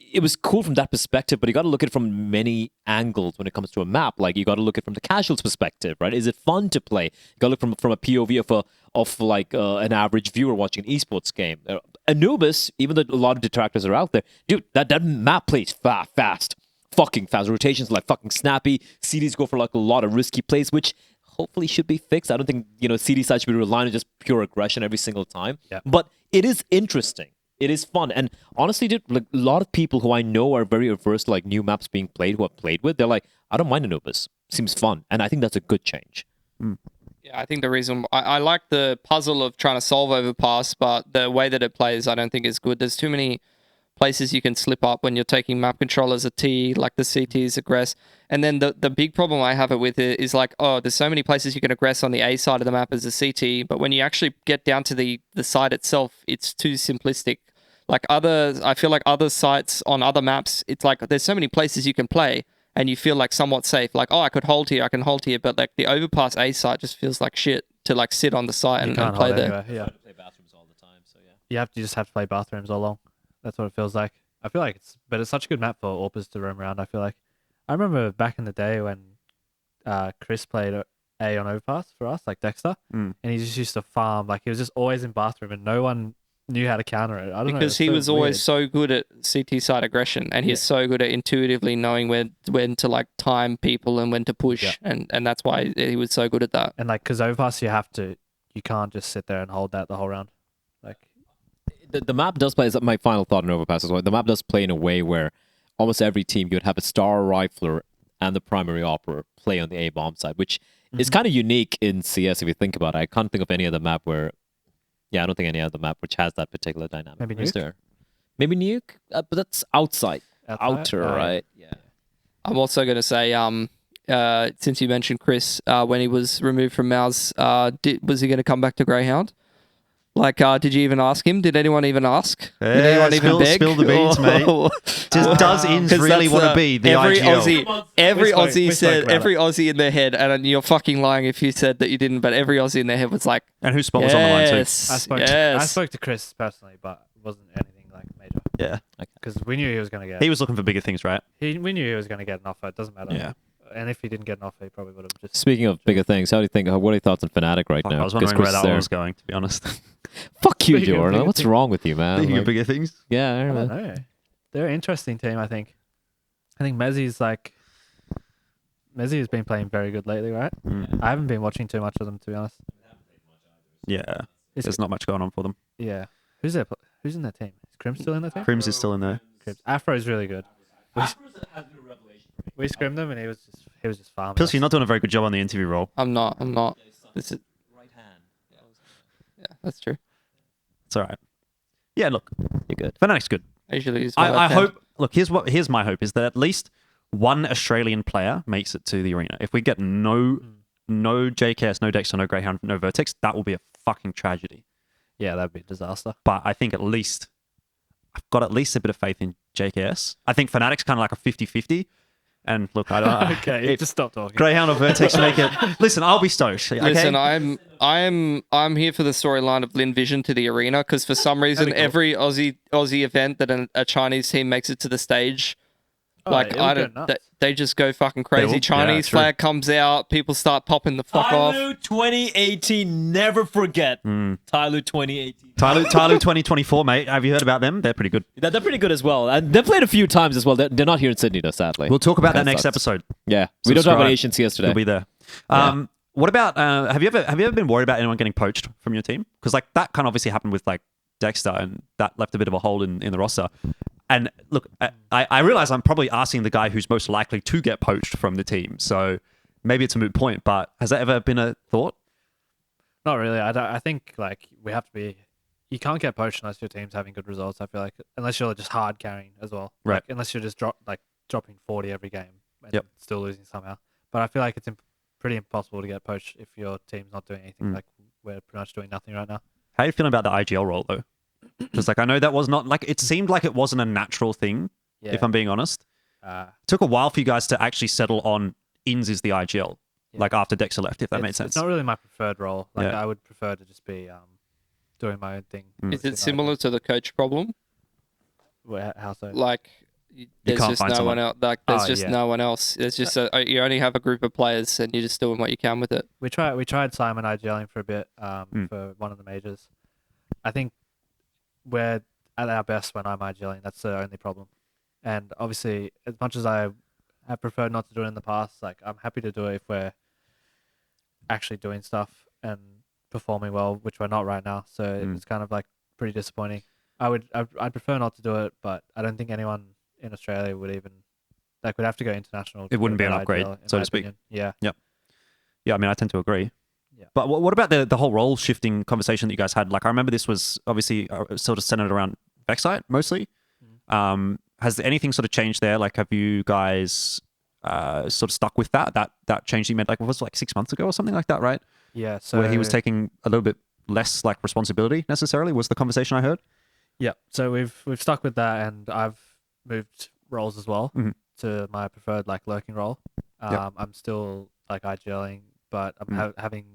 it was cool from that perspective, but you got to look at it from many angles when it comes to a map. Like you got to look at it from the casual's perspective, right? Is it fun to play? You got to look from a POV of like an average viewer watching an esports game. Anubis, even though a lot of detractors are out there, dude, that map plays fast, fucking fast. Rotations are like fucking snappy. CDs go for like a lot of risky plays, which hopefully should be fixed. I don't think CD side should be relying on just pure aggression every single time. Yeah. But it is interesting. It is fun. And honestly, dude, like a lot of people who I know are very averse to like new maps being played, who I've played with, they're like, I don't mind Anubis. Seems fun. And I think that's a good change. Yeah, I think the reason I like the puzzle of trying to solve overpass, but the way that it plays, I don't think is good. There's too many places you can slip up when you're taking map control as a T, like the CTs aggress. And then the big problem I have it with it is like, there's so many places you can aggress on the A side of the map as a CT, but when you actually get down to the side itself, it's too simplistic. Like I feel like other sites on other maps, it's like there's so many places you can play and you feel like somewhat safe. Like, I could hold here, I can hold here, but like the overpass A site just feels like shit to like sit on the site and play there. Anywhere, yeah. Play bathrooms all the time, so yeah. You just have to play bathrooms all along. That's what it feels like. I feel like it's such a good map for AWPers to roam around. I feel like I remember back in the day when Chris played A on overpass for us, like Dexter, and he just used to farm. Like he was just always in bathroom, and no one knew how to counter it. I don't know. Because he was always so good at CT side aggression, and he's so good at intuitively knowing when to like time people and when to push, and that's why he was so good at that. And like, because overpass, you can't just sit there and hold that the whole round. Like the map does play, is my final thought on overpass as well. The map does play in a way where almost every team, you'd have a star rifler and the primary operator play on the A bomb side, which is kind of unique in CS if you think about it. I can't think of any other map where, I don't think any other map which has that particular dynamic. Maybe Is Nuke? there? Maybe Nuke, but that's outside. Outer, right? Yeah. I'm also going to say, since you mentioned Chris, when he was removed from Mouse, was he going to come back to Grayhound? Like, did you even ask him? Did anyone even ask? Did anyone even beg? Spill the beans, mate. Does Ins 'Cause really that's, want to be the every IGL? Every We spoke Aussie said, about every Aussie in their head, and you're fucking lying if you said that you didn't, but every Aussie in their head was like, And whose spot was on the line too? I spoke to Chris personally, but it wasn't anything like major Yeah. because we knew he was going to get. He was looking for bigger things, right? We knew he was going to get an offer. It doesn't matter. Yeah. And if he didn't get an offer, he probably would have just. Speaking of bigger things, how do you think? What are your thoughts on Fnatic right Fuck, now? I was Because wondering where Chris that is one there. was going, to be honest. Fuck you, Speaking of Jordan. bigger What's things. wrong with you, man? Thinking of Like, bigger things? yeah, I I don't don't know. know. They're an interesting team. I think Mezzi's Mezzi has been playing very good lately, right? I haven't been watching too much of them, to be honest. Yeah. There's not much going on for them. Yeah. Who's in their team? Is Crim still in their team? Crims is still in there. Crims. Afro's really good. We scrimmed him and he was just farming. Pilski, you're not doing a very good job on the interview role. I'm not. This is Right hand. yeah. That's true. It's all right. Yeah, look, You're good. Fnatic's good. I usually use I hope. Look, here's my hope is that at least one Australian player makes it to the arena. If we get no JKS, no Dexter, no Greyhound, no Vertex, that will be a fucking tragedy. Yeah, that'd be a disaster. But I think I've got at least a bit of faith in JKS. I think Fnatic's kind of like a 50-50. And look, I don't. Okay, just stop talking. Greyhound or Vertex make it. Listen, I'll be stoked. Okay? Listen, I'm here for the storyline of Lin Vision to the arena because for some reason every Aussie event that a Chinese team makes it to the stage, they just go fucking crazy. Chinese flag comes out, people start popping the fuck off. Tyloo 2018, never forget. Tyloo 2018. Tyloo 2024, mate. Have you heard about them? They're pretty good. They're pretty good as well. And they've played a few times as well. They're not here in Sydney, though, sadly. We'll talk about that next episode. Yeah. We don't talk about Asian CS today. We'll be there. What about, have you ever been worried about anyone getting poached from your team? Because like that kind of obviously happened with like Dexter and that left a bit of a hole in the roster. And look, I realize I'm probably asking the guy who's most likely to get poached from the team. So maybe it's a moot point, but has that ever been a thought? Not really. I think like we have to be. You can't get poached unless your team's having good results. I feel like unless you're just hard carrying as well. Right. Like, unless you're just dropping 40 every game and still losing somehow. But I feel like it's pretty impossible to get poached if your team's not doing anything. Like we're pretty much doing nothing right now. How are you feeling about the IGL role though? Because like I know that was not like it seemed like it wasn't a natural thing. Yeah. If I'm being honest, it took a while for you guys to actually settle on INS is the IGL. Yeah. Like after Dexter left, if that made sense. It's not really my preferred role. Like I would prefer to just be doing my own thing. Is it similar to the coach problem? How so? Like there's can't just find no someone. one else. Like there's just no one else. There's just you only have a group of players and you're just doing what you can with it. We tried Simon IGLing for a bit for one of the majors. I think we're at our best when I'm IGLing. That's the only problem. And obviously, as much as I have preferred not to do it in the past, like I'm happy to do it if we're actually doing stuff and performing well, which we're not right now. So it's kind of like pretty disappointing. I'd prefer not to do it, but I don't think anyone in Australia would even would have to go international. It wouldn't be an upgrade, so to speak. Opinion. Yeah. Yep. Yeah, I mean, I tend to agree. Yeah. But what about the whole role shifting conversation that you guys had? Like, I remember this was obviously sort of centered around faceit mostly. Has anything sort of changed there? Like, have you guys sort of stuck with that change you made? Like, it was like 6 months ago or something like that, right? Yeah. So where he was taking a little bit less like responsibility necessarily was the conversation I heard. Yeah. So we've stuck with that, and I've moved roles as well to my preferred like lurking role. I'm still like IGLing, but I'm having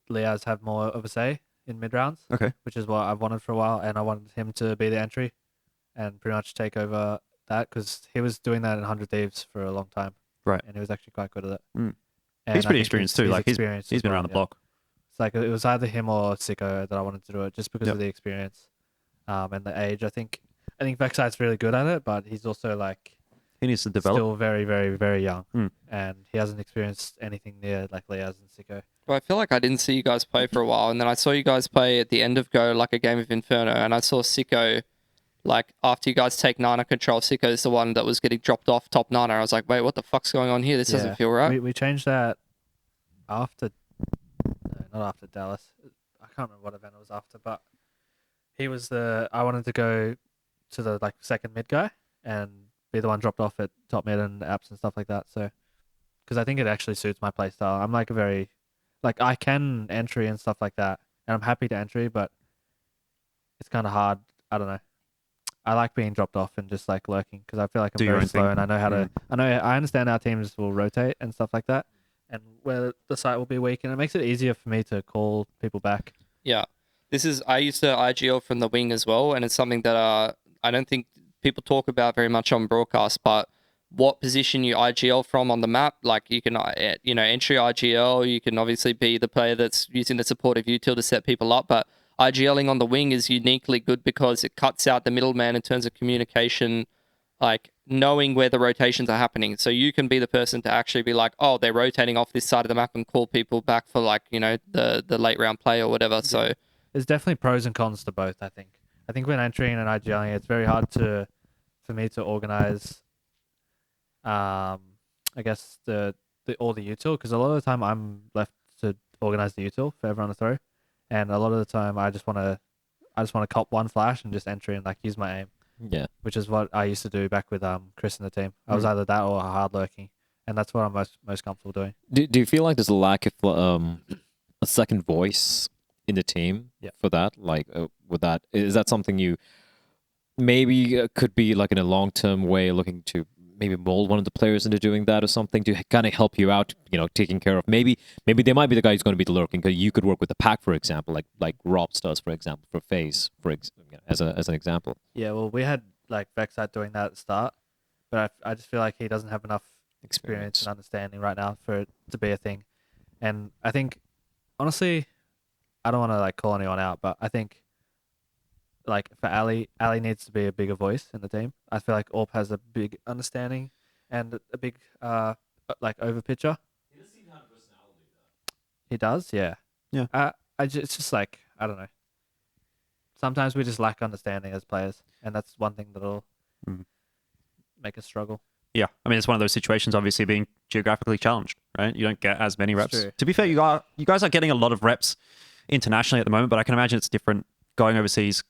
Liaz have more of a say in mid rounds. Okay. Which is what I've wanted for a while, and I wanted him to be the entry and pretty much take over that because he was doing that in 100 Thieves for a long time. Right. And he was actually quite good at it. And he's pretty experienced too. Like he's been around the block. It's like it was either him or Sicko that I wanted to do it just because of the experience and the age. I think Vexite's really good at it, but he's also like he needs to develop. Still very, very, very young, and he hasn't experienced anything near like Liaz and Sicko. Well, I feel like I didn't see you guys play for a while, and then I saw you guys play at the end of Go, like a game of Inferno, and I saw Sicko, like after you guys take Nana control, Sicko's the one that was getting dropped off top Nana. I was like, wait, what the fuck's going on here? This doesn't feel right. We changed that after, not after Dallas. I can't remember what event it was after, but he was I wanted to go to the like second mid guy and be the one dropped off at top mid and apps and stuff like that. So, because I think it actually suits my playstyle. I'm like a very, like I can entry and stuff like that, and I'm happy to entry, but it's kind of hard. I don't know. I like being dropped off and just like lurking because I feel like I'm very slow and I know how to. I understand how teams will rotate and stuff like that, and where the site will be weak, and it makes it easier for me to call people back. Yeah, I used to IGL from the wing as well, and it's something that I don't think people talk about very much on broadcast, but what position you IGL from on the map, like you can, entry IGL, you can obviously be the player that's using the supportive util to set people up, but IGLing on the wing is uniquely good because it cuts out the middleman in terms of communication, like knowing where the rotations are happening. So you can be the person to actually be like, oh, they're rotating off this side of the map and call people back for like, the late round play or whatever. So there's definitely pros and cons to both, I think. I think when entering and IGLing, it's very hard for me to organize, I guess, all the util, because a lot of the time I'm left to organize the util for everyone to throw. and a lot of the time I just want to cop one flash and just enter and like use my aim, Yeah. which is what I used to do back with Chris in the team. I was either that or hard lurking, and that's what I'm most comfortable doing. Do you feel like there's a lack of a second voice in the team for that? Like, with that, is that something you maybe could be like in a long-term way looking to maybe mold one of the players into doing that or something to kind of help you out, taking care of maybe they might be the guy who's going to be the lurking, because you could work with the pack, for example, like Robs does, for example, for FaZe, as an example. Yeah, well, we had like Faceit doing that at the start, but I just feel like he doesn't have enough experience and understanding right now for it to be a thing. And I think, honestly, I don't want to like call anyone out, but I think like for Ali needs to be a bigger voice in the team. I feel like Orp has a big understanding and a big like over pitcher. He does seem to have a personality, though. He does, yeah. Yeah. It's just like, I don't know. Sometimes we just lack understanding as players, and that's one thing that'll make us struggle. Yeah, I mean, it's one of those situations, obviously, being geographically challenged, right? You don't get as many reps. True. To be fair, you guys are getting a lot of reps internationally at the moment, but I can imagine it's different going overseas,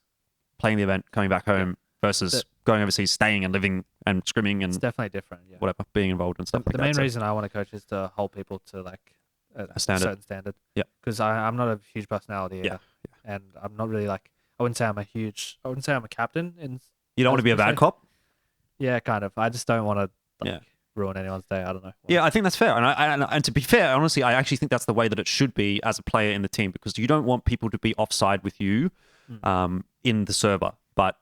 playing the event, coming back home, versus going overseas, staying and living and scrimming and It's definitely different, yeah. whatever, being involved and stuff like The that. main So, reason I want to coach is to hold people to like a standard. certain standard. Yeah. Because I'm not a huge personality either. Yeah. And I'm not really like, I wouldn't say I'm a captain. you don't want to be a bad cop? Yeah, kind of. I just don't want to Yeah. ruin anyone's day. I don't know. Yeah, I think that's fair. And to be fair, honestly, I actually think that's the way that it should be as a player in the team, because you don't want people to be offside with you in the server. But,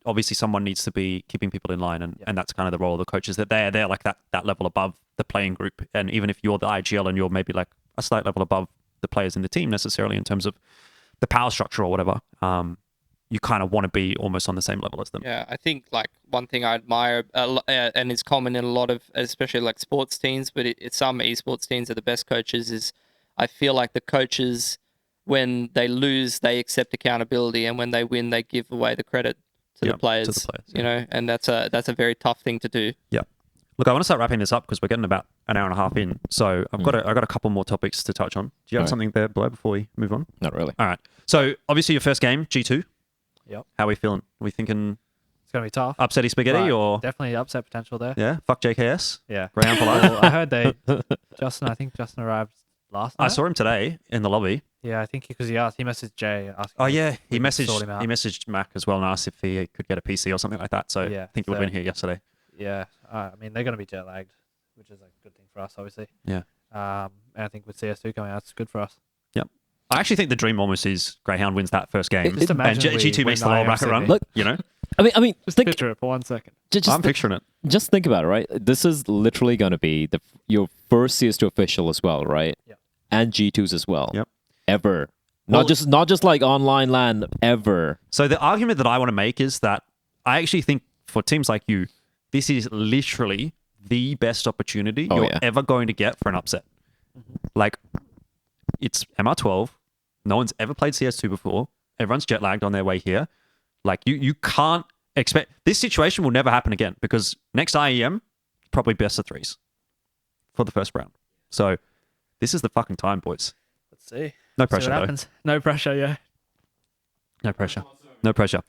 obviously someone needs to be keeping people in line, and that's kind of the role of the coaches, that they're like that level above the playing group. And even if you're the IGL and you're maybe like a slight level above the players in the team necessarily in terms of the power structure or whatever, you kind of want to be almost on the same level as them. Yeah, I think like one thing I admire, and it's common in a lot of, especially like sports teams, but it's some esports teams are the best coaches, is I feel like the coaches, when they lose, they accept accountability, and when they win, they give away the credit to the players. And that's a very tough thing to do. Yeah. Look, I want to start wrapping this up because we're getting about an hour and a half in. So I've got a couple more topics to touch on. Do you have something there, Bleh, before we move on? Not really. All right. So obviously your first game, G2. Yep. How are we feeling? Are we thinking It's going to be tough. upsetty spaghetti but or definitely upset potential there. yeah, fuck JKS? Yeah. Grayhound for life? Well, I heard I think Justin arrived last night. I saw him today in the lobby. Yeah, I think because he messaged Jay asking. Oh if yeah, we he could sort him out. messaged Mac as well and asked if he could get a PC or something like that. So Yeah, I think he would have so- been here yesterday. Yeah, I mean they're going to be jet lagged, which is a good thing for us, obviously. Yeah. And I think with CS2 coming out, it's good for us. I actually think the dream almost is Grayhound wins that first game. Just imagine and we G2 makes the win lower IEM bracket run. Sydney. Look, You know, I mean, Just think, picture it for 1 second. I'm picturing it. just think about it, right? This is literally going to be your first CS2 official as well, right? Yeah. And G2s as well. Yep. Ever. Well- Not just like online LAN, ever. So the argument that I want to make is that I actually think for teams like you, this is literally the best opportunity Oh, you're yeah. ever going to get for an upset. Like, it's MR12. No one's ever played CS2 before. Everyone's jet lagged on their way here. Like, you can't expect... This situation will never happen again because next IEM, probably best of threes for the first round. So this is the fucking time, boys. Let's see. No See pressure, what though. happens. No pressure, yeah. No pressure. No pressure.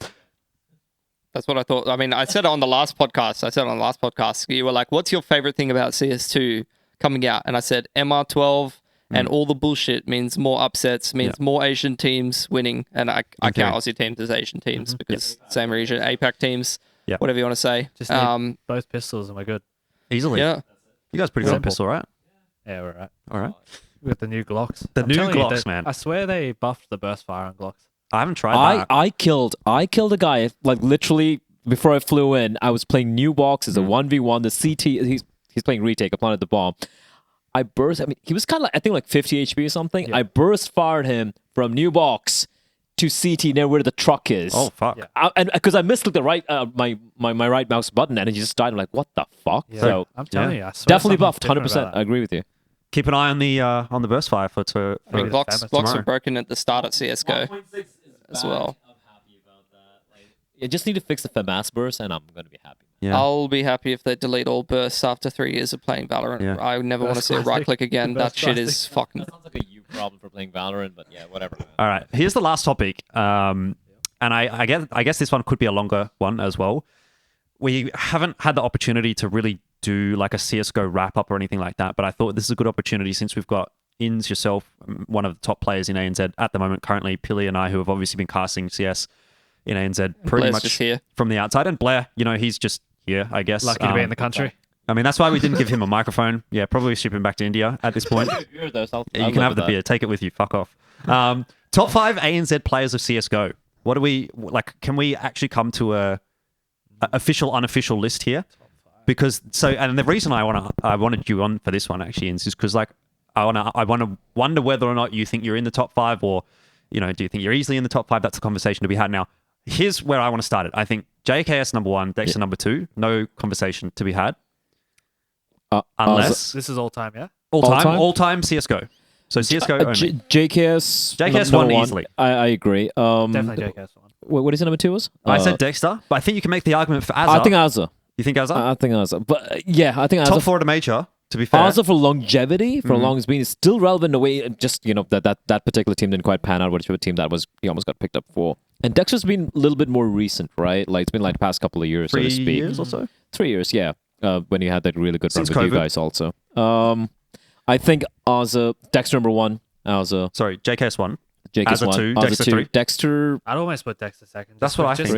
That's what I thought. I mean, I said it on the last podcast. You were like, what's your favorite thing about CS2 coming out? And I said MR12 and all the bullshit means more upsets, means more Asian teams winning. And I count Aussie teams as Asian teams because same region, APAC teams, Yeah. whatever you want to say. Just need both pistols and we're good. Easily. Yeah. You guys pretty good on Simple. pistol, right? Yeah, we're right. All right. With the new Glocks. The I'm new telling you, Glocks, man. I swear they buffed the burst fire on Glocks. I haven't tried that. I killed a guy like literally before I flew in. I was playing new box as a 1v1. The CT he's playing retake. I planted the bomb. I burst. I mean, he was kind of like, I think like 50 HP or something. Yeah. I burst fired him from new box to CT near where the truck is. Oh, fuck. Yeah. And because I missed like the right my right mouse button and he just died. I'm like, what the fuck? Yeah. So I'm telling you, I swear definitely something's buffed. different 100%. about I agree with you. Keep an eye on the burst fire for I mean, Yeah. blocks tomorrow. were broken at the start at CSGO as well. I'm happy about that. You just need to fix the FAMAS burst and I'm going to be happy. Yeah. I'll be happy if they delete all bursts after 3 years of playing Valorant. Yeah. I never want to Burst see a plastic. right click again. That Burst shit is fucking... That sounds like a you problem for playing Valorant, but yeah, whatever. All right, here's the last topic. And I guess this one could be a longer one as well. We haven't had the opportunity to really do like a CSGO wrap-up or anything like that, but I thought this is a good opportunity since we've got Ins, yourself, one of the top players in ANZ at the moment, currently Pilly and I, who have obviously been casting CS in ANZ pretty Blair's much just here. from the outside. And Bleh, he's just here, I guess. Lucky to be in the country. I mean, that's why we didn't give him a microphone. Yeah, probably ship him back to India at this point. Beer, though, so Yeah, you can have the beer. Take it with you. Fuck off. Top 5 ANZ players of CSGO. What do we like? Can we actually come to a official, unofficial list here? Because and the reason I wanted you on for this one actually is because like I want to wonder whether or not you think you're in the top 5 or do you think you're easily in the top 5? That's a conversation to be had now. Here's where I want to start it. I think JKS number 1, Dexter number 2. No conversation to be had. Unless This is all time, yeah? all time CSGO. So CSGO only. JKS one number easily. Uh, I agree. Definitely JKS one. What is it, number 2 was? I said Dexter, but I think you can make the argument for Azza. I think Azza. You think Azza? I think Azza. But yeah, I think Azza. Top 4 at a major, to be fair. Azza for longevity, for long as being still relevant in a way. Just that particular team didn't quite pan out, which was a team that he almost got picked up for. And Dexter's been a little bit more recent, right? Like it's been like the past couple of years, 3 so to speak. years or so? 3 years, yeah. When you had that really good run Since with COVID. you guys also. I think Azza, Dexter number 1, Azza, Sorry, JKS 1. JKS Azza 1, 2, Azza Dexter 2, 3. Dexter. I'd almost put Dexter second. That's what I think.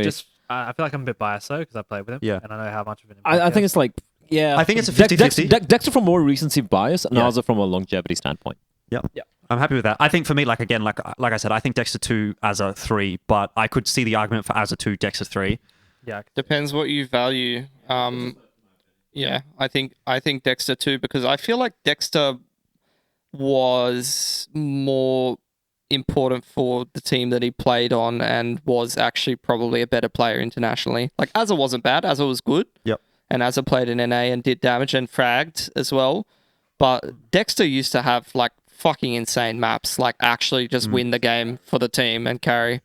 I feel like I'm a bit biased though because I played with him. Yeah. And I know how much of an impact I think it's like, yeah. I think it's a 50-50. Dexter from more recency bias and Yeah. Azza from a longevity standpoint. Yep. I'm happy with that. I think for me, like I said, I think Dexter 2, Azza 3, but I could see the argument for Azza 2, Dexter 3. Yeah. Depends what you value. Yeah, I think Dexter too, because I feel like Dexter was more important for the team that he played on and was actually probably a better player internationally. Like Azza wasn't bad, Azza was good. Yep. And Azza played in NA and did damage and fragged as well. But Dexter used to have like fucking insane maps, like actually just win the game for the team and carry.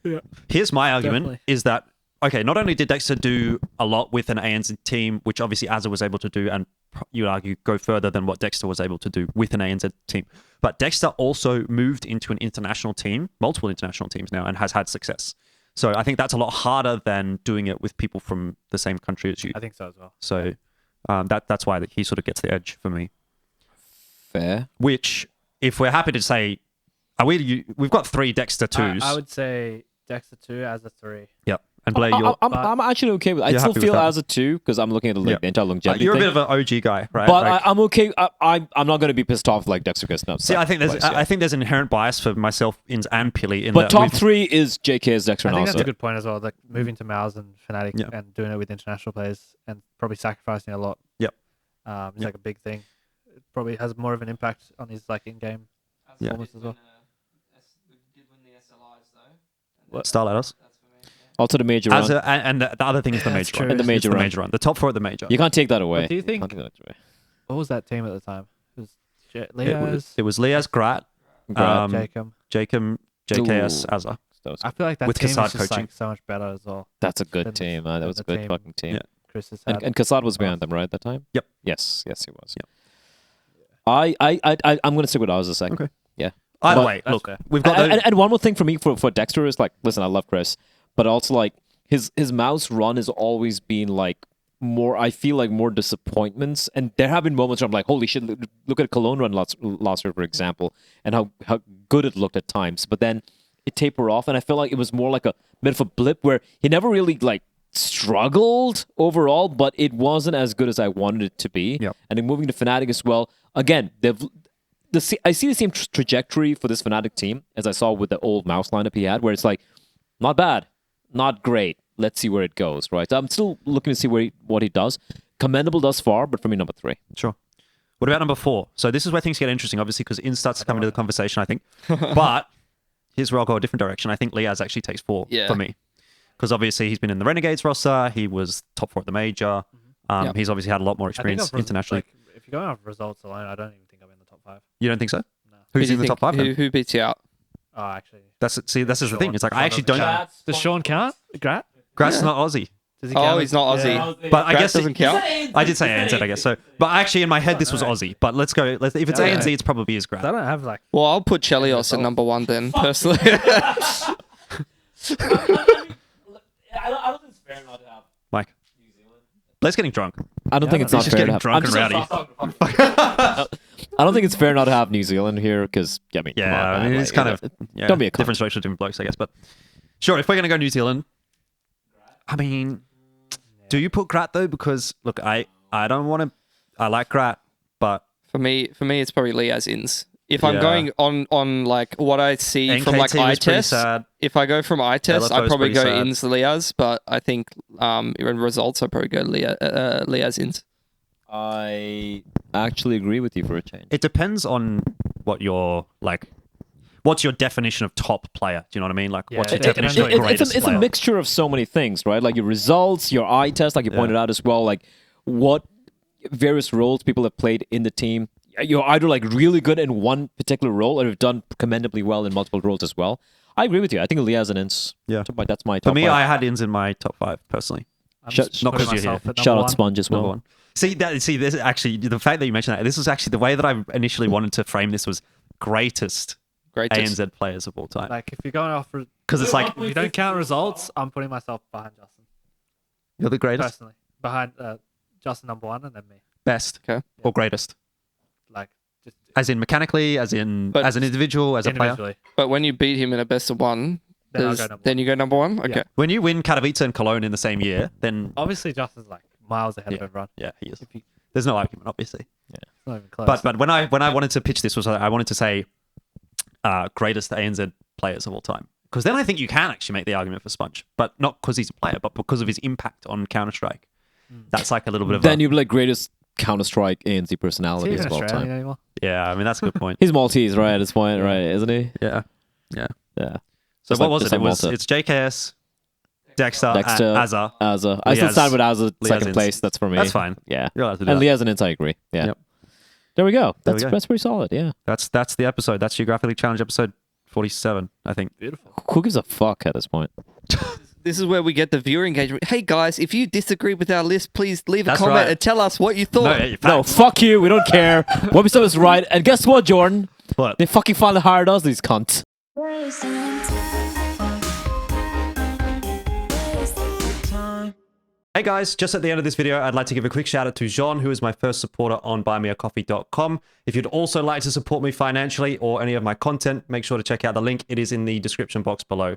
Here's my argument Definitely. is that, okay, not only did Dexter do a lot with an ANZ team, which obviously Azza was able to do, and you would argue go further than what Dexter was able to do with an ANZ team, but Dexter also moved into an international team, multiple international teams now, and has had success. So I think that's a lot harder than doing it with people from the same country as you. I think so as well. So that's why he sort of gets the edge for me. Fair. Which, if we're happy to say, we've got 3 Dexter 2s. I would say Dexter 2 Azza 3. Yep. And Blair, you're, I'm actually okay with it. I You're still happy with feel that? Azza 2 because I'm looking at the entire longevity you're a thing. bit of an OG guy, right? But Like- I'm okay. I'm not going to be pissed off like Dexter gets now. See, I think there's an inherent bias for myself and Pilly in But that top we've- 3 is JK's, Dexter, I and think that's Azza. a good point as well. Like moving to Mouse and Fnatic Yeah. and doing it with international players and probably sacrificing a lot. Yep. It's like a big thing. It probably has more of an impact on his like in-game Yeah. performance as well. Style at us. Also the major run. And the other thing is the major true. run. And the major It's run. major run. The top 4 at the major. You can't take that away. What do you think? Can't take that away. What was that team at the time? It was It was Leas, Grat, Grab. Jacob. Jacob, JKS, Ooh. Azza. I feel like that with team is Kasad just coaching. like so much better as well. That's a good Then team. That was a the good team- fucking team. Yeah. Chris has had. And Kasad was behind them, right, at that time? Yep. Yes, he was. Yep. I'm going to stick with Azza second. Okay. Yeah. Either But- way, That's look, fair. we've got And one more thing for me for Dexter is like, listen, I love Chris, but also like his mouse run has always been like more. I feel like more disappointments, and there have been moments where I'm like, holy shit, look at Cologne run last year, for example, and how good it looked at times. But then it tapered off, and I feel like it was more like a bit of a blip where he never really like struggled overall, but it wasn't as good as I wanted it to be. Yep. And then moving to Fnatic as well. Again, I see the same trajectory for this Fnatic team as I saw with the old mouse lineup he had, where it's like, not bad, not great. Let's see where it goes, right? I'm still looking to see what he does. Commendable thus far, but for me, number 3. Sure. What about number 4? So this is where things get interesting, obviously, because Instart's coming to the conversation, I think. But here's where I'll go a different direction. I think Leaz actually takes 4 for me. Because obviously he's been in the Renegades roster. He was top 4 at the major. Yep. He's obviously had a lot more I think experience internationally. Like, if you're going off results alone, I don't even think I'm in the top 5. You don't think so? No. Who's Who do in you the top think- 5 then? Who beats you out? Oh, actually. This is the thing. It's like, I actually don't... Does Sean count? Grat? Grat's not Aussie. Does he Oh, count he's as- not yeah. Aussie. But I That guess doesn't count. I did say ANZ, I guess. So, but actually in my head this was Aussie. But let's go. If it's Yeah. ANZ, it's probably is They Grad. don't have like. Well, I'll put Chelios at number 1 then, personally. I don't think it's fair not to have Mike, Blake's getting drunk. I don't think it's He's not just fair getting to have. drunk I'm and just- rowdy. I don't think it's fair not to have New Zealand here because I mean, come Yeah, on, I man, mean, like, it's kind of don't be a cunt. different strokes for different blokes, I guess. But sure, if we're gonna go New Zealand, I mean, do you put Grat though? Because look, I don't want to. I like Grat, but For me, it's probably Liaz Ins. If I'm Yeah. going on like what I see from like NKT was eye pretty test, sad. if I go from eye test, LFO I'd is probably pretty go sad. Ins Liaz, but I think in results I'd probably go Liaz Ins. I actually agree with you for a change. It depends on what your like. What's your definition of top player? Do you know what I mean? Like, Yeah, what's your it- definition of it- greatest it's a player? mixture of so many things, right? Like your results, your eye test, like you pointed out as well, like what various roles people have played in the team. You're either like really good in one particular role or have done commendably well in multiple roles as well. I agree with you. I think Liaz and Ince. Yeah. That's my For top me, five. I had Ins in my top 5 personally. I'm Shut- just not putting 'cause you're myself here. at number Shout out one. Sponge as Number well. 1. See, this actually the fact that you mentioned that. This was actually the way that I initially wanted to frame this was greatest Greatest. ANZ players of all time. Like if you're going off, if Because it's like you don't count results, I'm putting myself behind Justin you're the greatest, personally. Behind Justin number 1 and then me. best, Okay. or greatest, Like just as in mechanically, as in But- as an individual, as a player. individually. But when you beat him in a best of 1, Then I'll go number then you go number 1? Okay. Yeah. When you win Katowice and Cologne in the same year, then Obviously, Justin's like miles ahead of everyone. yeah, he is. If he, There's no argument, obviously. it's not even close. But when I wanted to pitch this was I wanted to say greatest ANZ players of all time, because then I think you can actually make the argument for Sponge, but not because he's a player, but because of his impact on Counter Strike. That's like a little bit of Then a, you'd be like greatest Counter-Strike ANZ is he personality even of all Australian time. anymore? yeah. I mean that's a good point. He's Maltese, right? At this point, right? Isn't he? Yeah. Yeah. So Just what like- was just it? like It was Malta. it's JKS, Dexter, Dexter, Azza. Azza. I still Liaz- stand with Azza Liaz second Ince. place. That's for me. That's fine. Yeah. You're allowed to do And that. Liaz and Ince, I agree. Yeah. Yep. There we go. There we That's go. that's pretty solid. Yeah. That's the episode. That's Geographically Challenged episode 47, I think. Beautiful. Who gives a fuck at this point? This is where we get the viewer engagement. Hey guys, if you disagree with our list, please leave a That's comment right. and tell us what you thought. No, fuck you. We don't care. What we said was right. And guess what, Jordan? What? They fucking finally hired us, these cunts. Hey guys, just at the end of this video, I'd like to give a quick shout out to Jean, who is my first supporter on buymeacoffee.com. If you'd also like to support me financially or any of my content, make sure to check out the link. It is in the description box below.